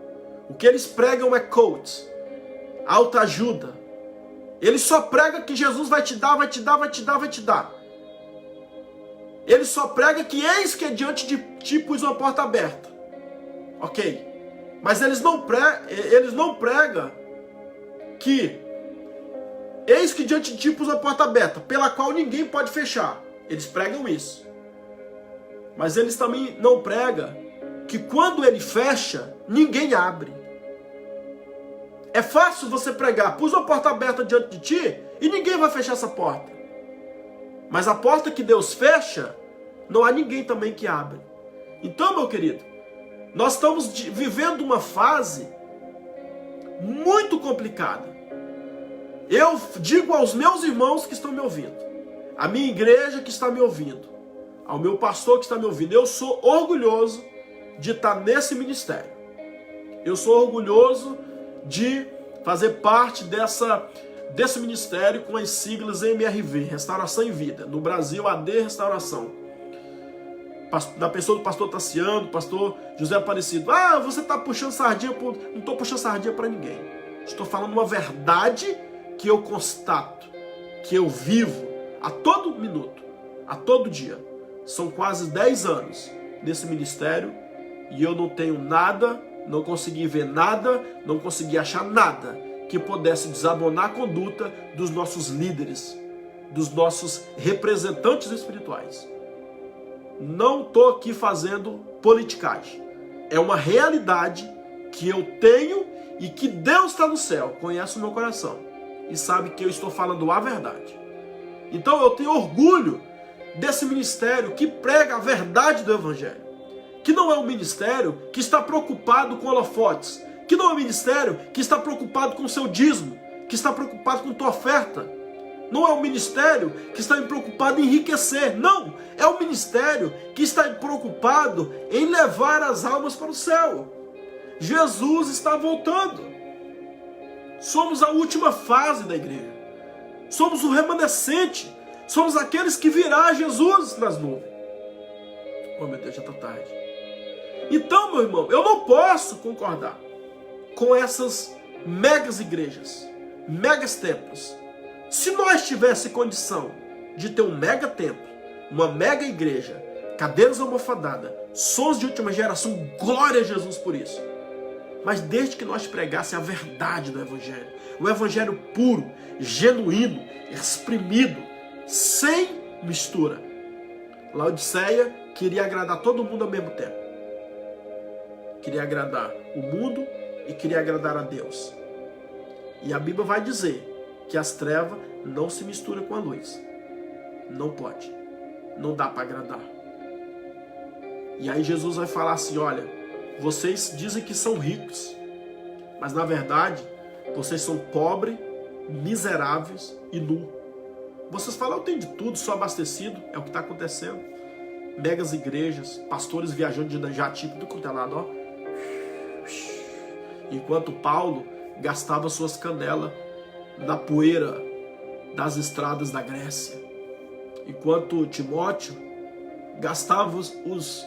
O que eles pregam é coach, autoajuda. Eles só pregam que Jesus vai te dar, vai te dar, vai te dar, vai te dar. Eles só pregam que eis que diante de ti pus uma porta aberta. Ok. Mas eles não pregam que eis que diante de ti pus uma porta aberta, pela qual ninguém pode fechar. Eles pregam isso. Mas eles também não pregam que quando ele fecha, ninguém abre. É fácil você pregar, pus uma porta aberta diante de ti e ninguém vai fechar essa porta. Mas a porta que Deus fecha, não há ninguém também que abre. Então, meu querido, nós estamos vivendo uma fase muito complicada. Eu digo aos meus irmãos que estão me ouvindo, à minha igreja que está me ouvindo, ao meu pastor que está me ouvindo, eu sou orgulhoso de estar nesse ministério. Eu sou orgulhoso de fazer parte desse ministério com as siglas MRV, Restauração em Vida. No Brasil, AD Restauração. Na pessoa do pastor Tassiano, do pastor José Aparecido. Ah, você está puxando sardinha. Não estou puxando sardinha para ninguém. Estou falando uma verdade que eu constato, que eu vivo a todo minuto, a todo dia. São quase 10 anos nesse ministério e eu não tenho nada, não consegui ver nada, não consegui achar nada que pudesse desabonar a conduta dos nossos líderes, dos nossos representantes espirituais. Não estou aqui fazendo politicagem. É uma realidade que eu tenho e que Deus está no céu, conhece o meu coração e sabe que eu estou falando a verdade. Então eu tenho orgulho desse ministério que prega a verdade do Evangelho. Que não é um ministério que está preocupado com holofotes. Que não é um ministério que está preocupado com o seu dízimo. Que está preocupado com tua oferta. Não é um ministério que está preocupado em enriquecer. Não, é um ministério que está preocupado em levar as almas para o céu. Jesus está voltando. Somos a última fase da igreja. Somos o remanescente. Somos aqueles que virá Jesus nas nuvens. Oh, meu Deus, já está tarde. Então, meu irmão, eu não posso concordar com essas megas igrejas, megas templos. Se nós tivéssemos condição de ter um mega templo, uma mega igreja, cadeiras almofadadas, sons de última geração, glória a Jesus por isso. Mas desde que nós pregássemos a verdade do Evangelho, o Evangelho puro, genuíno, exprimido, sem mistura. Laodiceia queria agradar todo mundo ao mesmo tempo. Queria agradar o mundo e queria agradar a Deus. E a Bíblia vai dizer que as trevas não se misturam com a luz. Não pode. Não dá para agradar. E aí Jesus vai falar assim, olha, vocês dizem que são ricos, mas na verdade vocês são pobres, miseráveis e nus. Vocês falam, eu tenho de tudo, sou abastecido, é o que está acontecendo. Megas igrejas, pastores viajando de jatinho, tudo quanto é lado, ó. Enquanto Paulo gastava suas canelas na poeira das estradas da Grécia. Enquanto Timóteo gastava os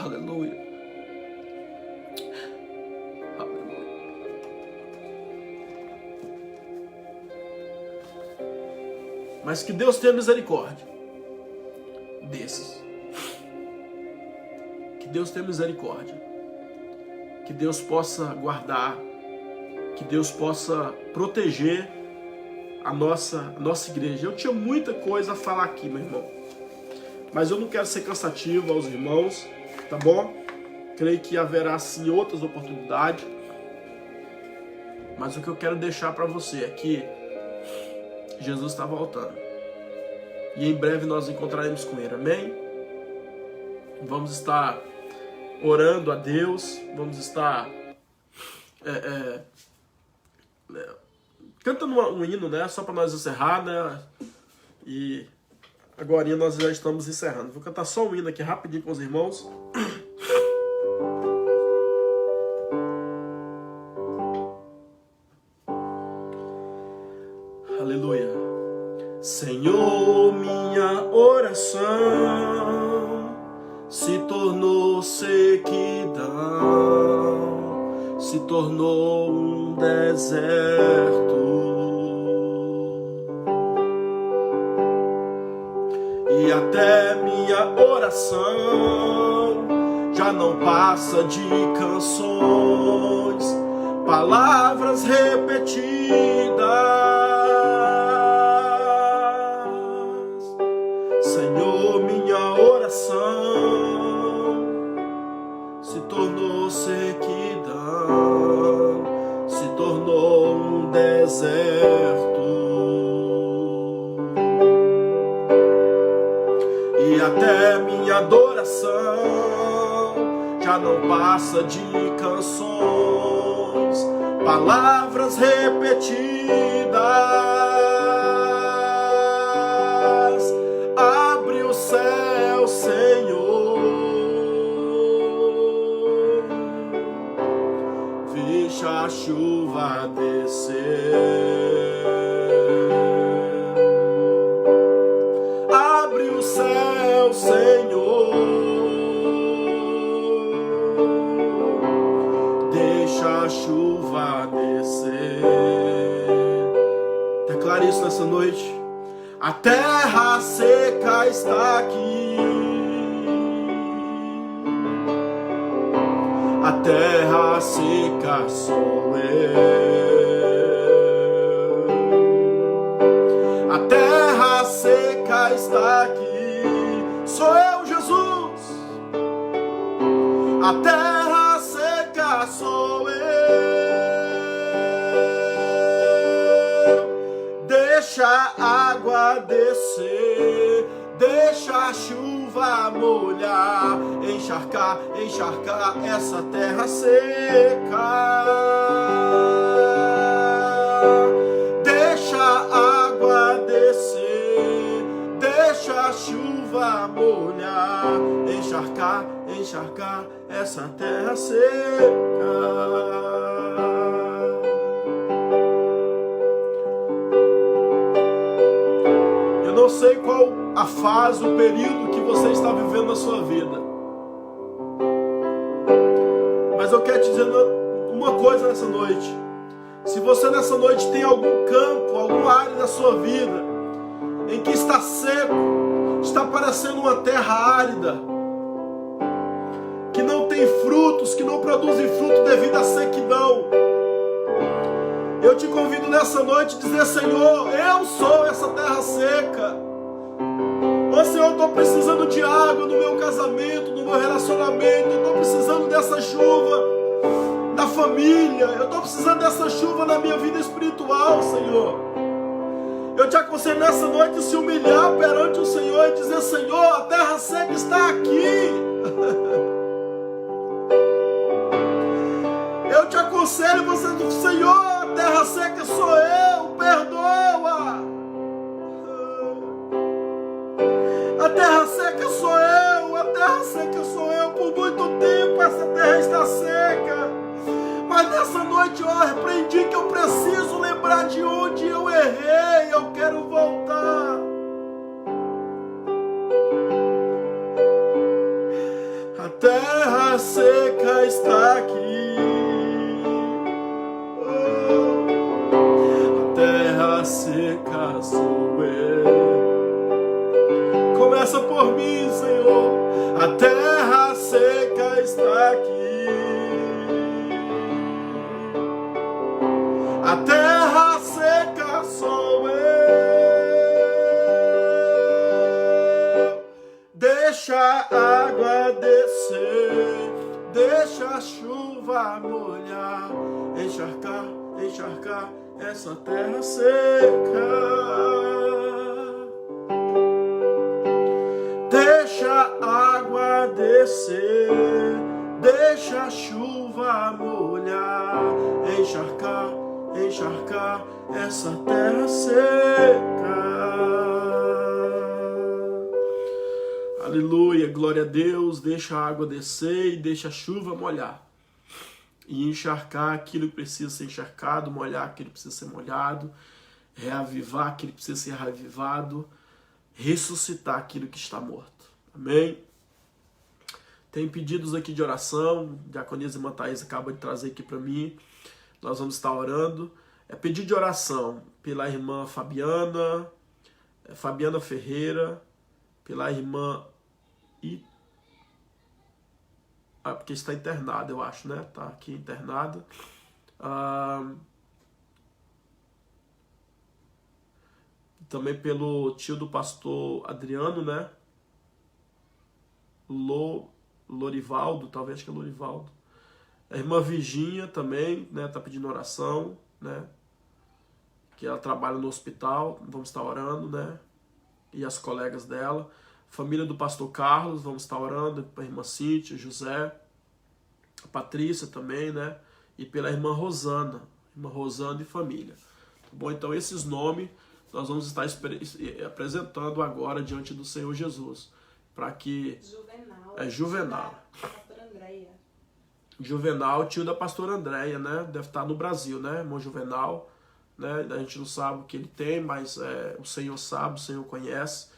aleluia. Aleluia. Mas que Deus tenha misericórdia desses. Que Deus tenha misericórdia. Que Deus possa guardar, que Deus possa proteger a nossa igreja. Eu tinha muita coisa a falar aqui, meu irmão, mas eu não quero ser cansativo aos irmãos, tá bom? Creio que haverá sim outras oportunidades, mas o que eu quero deixar para você é que Jesus está voltando e em breve nós encontraremos com Ele, amém? Vamos estar orando a Deus, vamos estar cantando um hino, né? Só para nós encerrar, né? E agora nós já estamos encerrando. Vou cantar só um hino aqui rapidinho com os irmãos. Aleluia. Senhor, minha oração se tornou sequidão, se tornou um deserto. E até minha oração já não passa de canções, palavras repetidas. Senhor, minha oração se tornou sequidão, se tornou um deserto. E até minha adoração já não passa de canções, palavras repetidas. Abre o céu, Senhor, deixa a chuva descer. Abre o céu, Senhor, deixa a chuva descer. Declare isso nessa noite. A terra seca está aqui. A terra seca sou eu. A terra seca está aqui. Sou eu, Jesus. A terra seca sou eu. Deixa a água descer, deixa a chuva molhar, encharcar, encharcar essa terra seca. Deixa a água descer, deixa a chuva molhar, encharcar, encharcar essa terra seca. Não sei qual a fase, o período que você está vivendo na sua vida, mas eu quero te dizer uma coisa nessa noite. Se você nessa noite tem algum campo, alguma área da sua vida em que está seco, está parecendo uma terra árida, que não tem frutos, que não produzem fruto devido à sequidão, eu te convido nessa noite a dizer: Senhor, eu sou essa terra seca. Ô Senhor, eu estou precisando de água no meu casamento, no meu relacionamento. Eu estou precisando dessa chuva na família. Eu estou precisando dessa chuva na minha vida espiritual, Senhor. Eu te aconselho nessa noite a se humilhar perante o Senhor e dizer: Senhor, a terra seca está aqui. Eu te aconselho você dizer: Senhor, a terra seca sou eu, perdoa. A terra seca sou eu, a terra seca sou eu. Por muito tempo essa terra está seca, mas nessa noite eu aprendi que eu preciso lembrar de onde eu errei. Eu quero voltar. A terra seca está aqui. A terra seca sou eu. Começa por mim, Senhor. A terra seca está aqui. A terra seca sou eu. Deixa a água descer, deixa a chuva molhar, encharcar, encharcar essa terra seca. Deixa a água descer, deixa a chuva molhar, encharcar, encharcar essa terra seca. Aleluia, glória a Deus. Deixa a água descer e deixa a chuva molhar. E encharcar aquilo que precisa ser encharcado, molhar aquilo que precisa ser molhado. reavivar aquilo que precisa ser reavivado, ressuscitar aquilo que está morto. Amém? Tem pedidos aqui de oração, a diaconisa irmã Thaís acaba de trazer aqui para mim, nós vamos estar orando. É pedido de oração pela irmã Fabiana Ferreira, pela irmã porque está internada, eu acho, né? Está aqui internada. Também pelo tio do pastor Adriano, né? Lorivaldo, talvez que é Lorivaldo. A irmã Virgínia também, né? Tá pedindo oração, né? Que ela trabalha no hospital, vamos estar orando, né? E as colegas dela. Família do pastor Carlos, vamos estar orando. Para a irmã Cíntia, José, a Patrícia também, né? E pela irmã Rosana e família. Tá bom? Então esses nomes nós vamos estar apresentando agora diante do Senhor Jesus. Para que... Juvenal. Pastora Andréia. Juvenal, tio da pastora Andréia, né? Deve estar no Brasil, né? Irmão Juvenal, né? A gente não sabe o que ele tem, mas o Senhor sabe, o Senhor conhece.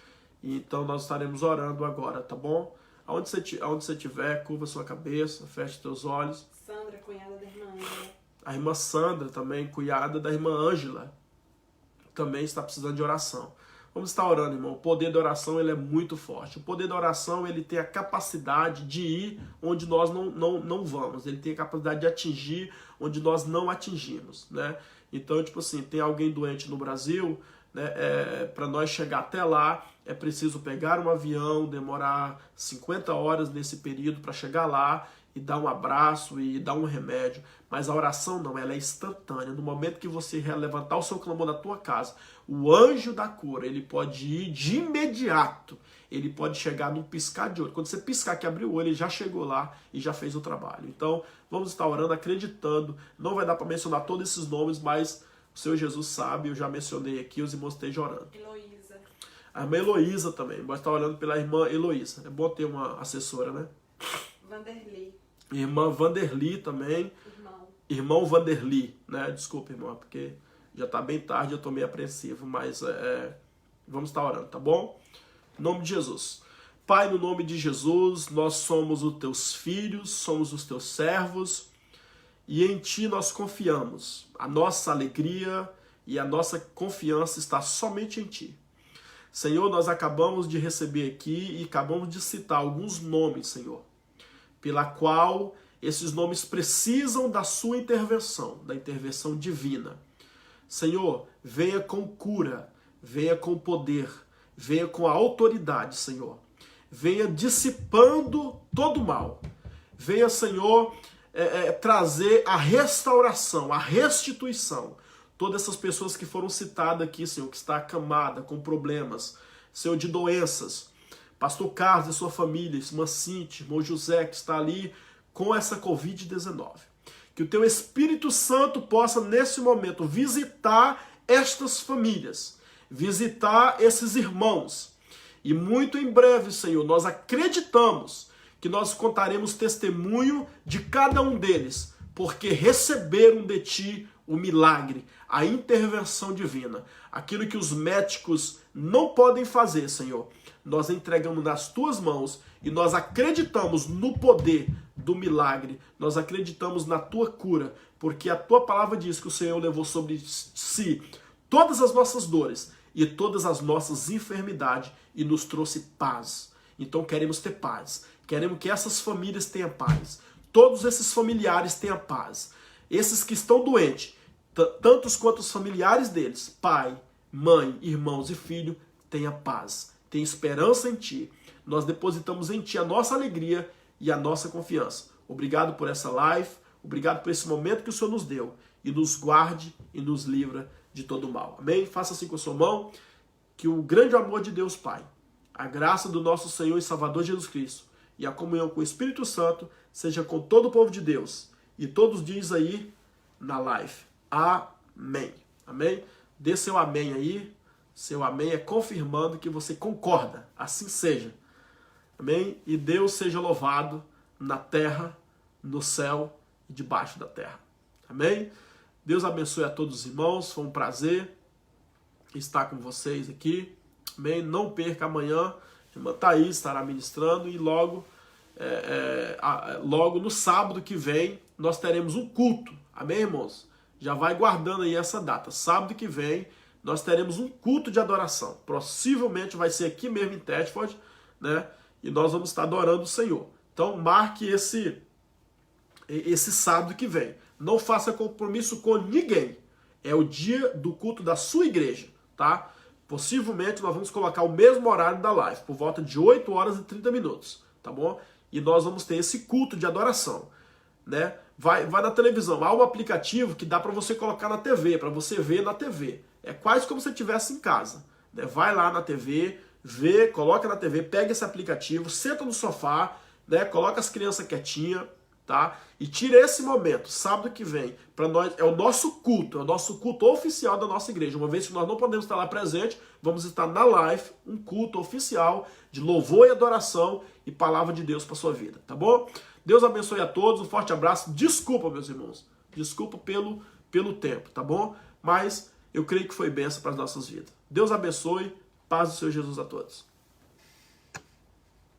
E então nós estaremos orando agora, tá bom? Aonde você estiver, curva sua cabeça, feche teus olhos. Sandra, cunhada da irmã Ângela. A irmã Sandra também, cunhada da irmã Ângela, também está precisando de oração. Vamos estar orando, irmão. O poder da oração ele é muito forte. O poder da oração ele tem a capacidade de ir onde nós não vamos. Ele tem a capacidade de atingir onde nós não atingimos, né? Então, tipo assim, tem alguém doente no Brasil, né? Para nós chegar até lá, é preciso pegar um avião, demorar 50 horas nesse período para chegar lá e dar um abraço e dar um remédio. Mas a oração não, ela é instantânea. No momento que você levantar o seu clamor na tua casa, o anjo da cura, ele pode ir de imediato. Ele pode chegar num piscar de olho. Quando você piscar que abriu o olho, ele já chegou lá e já fez o trabalho. Então, vamos estar orando, acreditando. Não vai dar para mencionar todos esses nomes, mas o Senhor Jesus sabe, eu já mencionei aqui, os irmãos estejam orando. Heloísa. A irmã Heloísa também, vamos estar orando pela irmã Heloísa. É bom ter uma assessora, né? Vanderlei. Irmã Vanderli também. Irmão Vanderli, né? Desculpa, irmão, porque já está bem tarde, eu estou meio apreensivo, mas vamos estar orando, tá bom? Em nome de Jesus. Pai, no nome de Jesus, nós somos os teus filhos, somos os teus servos, e em ti nós confiamos. A nossa alegria e a nossa confiança está somente em ti. Senhor, nós acabamos de receber aqui e acabamos de citar alguns nomes, Senhor, pela qual esses nomes precisam da sua intervenção, da intervenção divina. Senhor, venha com cura, venha com poder, venha com a autoridade, Senhor. Venha dissipando todo o mal. Venha, Senhor, trazer a restauração, a restituição. Todas essas pessoas que foram citadas aqui, Senhor, que está acamada, com problemas, Senhor, de doenças. Pastor Carlos e sua família, irmã Cíntia, irmão José, que está ali com essa Covid-19. Que o teu Espírito Santo possa, nesse momento, visitar estas famílias, visitar esses irmãos. E muito em breve, Senhor, nós acreditamos que nós contaremos testemunho de cada um deles, porque receberam de ti o milagre, a intervenção divina. Aquilo que os médicos não podem fazer, Senhor, nós entregamos nas tuas mãos e nós acreditamos no poder do milagre, nós acreditamos na tua cura, porque a tua palavra diz que o Senhor levou sobre si todas as nossas dores e todas as nossas enfermidades e nos trouxe paz. Então queremos ter paz, queremos que essas famílias tenham paz, todos esses familiares tenham paz, esses que estão doentes, tantos quanto os familiares deles, pai, mãe, irmãos e filho, tenha paz, tenha esperança em ti. Nós depositamos em ti a nossa alegria e a nossa confiança. Obrigado por essa live, obrigado por esse momento que o Senhor nos deu e nos guarde e nos livra de todo o mal. Amém? Faça assim com a sua mão, que o grande amor de Deus Pai, a graça do nosso Senhor e Salvador Jesus Cristo e a comunhão com o Espírito Santo seja com todo o povo de Deus. E todos diz aí na live. Amém. Amém? Dê seu amém aí. Seu amém é confirmando que você concorda. Assim seja. Amém? E Deus seja louvado na terra, no céu e debaixo da terra. Amém? Deus abençoe a todos os irmãos. Foi um prazer. estar com vocês aqui. Amém? Não perca amanhã. A irmã Thaís estará ministrando e logo no sábado que vem nós teremos um culto. Amém, irmãos? Já vai guardando aí essa data. Sábado que vem nós teremos um culto de adoração. Possivelmente vai ser aqui mesmo em Thetford, né? E nós vamos estar adorando o Senhor. Então marque esse sábado que vem. Não faça compromisso com ninguém. É o dia do culto da sua igreja, tá? Possivelmente nós vamos colocar o mesmo horário da live, por volta de 8 horas e 30 minutos, tá bom? E nós vamos ter esse culto de adoração, né? Vai na televisão, há um aplicativo que dá para você colocar na TV, para você ver na TV. É quase como se você estivesse em casa, né? Vai lá na TV, vê, coloca na TV, pega esse aplicativo, senta no sofá, né? Coloca as crianças quietinhas, tá? E tira esse momento, sábado que vem, para nós, é o nosso culto oficial da nossa igreja. Uma vez que nós não podemos estar lá presente, vamos estar na live, um culto oficial de louvor e adoração e palavra de Deus para sua vida, tá bom? Deus abençoe a todos, um forte abraço. Desculpa, meus irmãos, desculpa pelo tempo, tá bom? Mas eu creio que foi bênção para as nossas vidas. Deus abençoe, paz do Senhor Jesus a todos.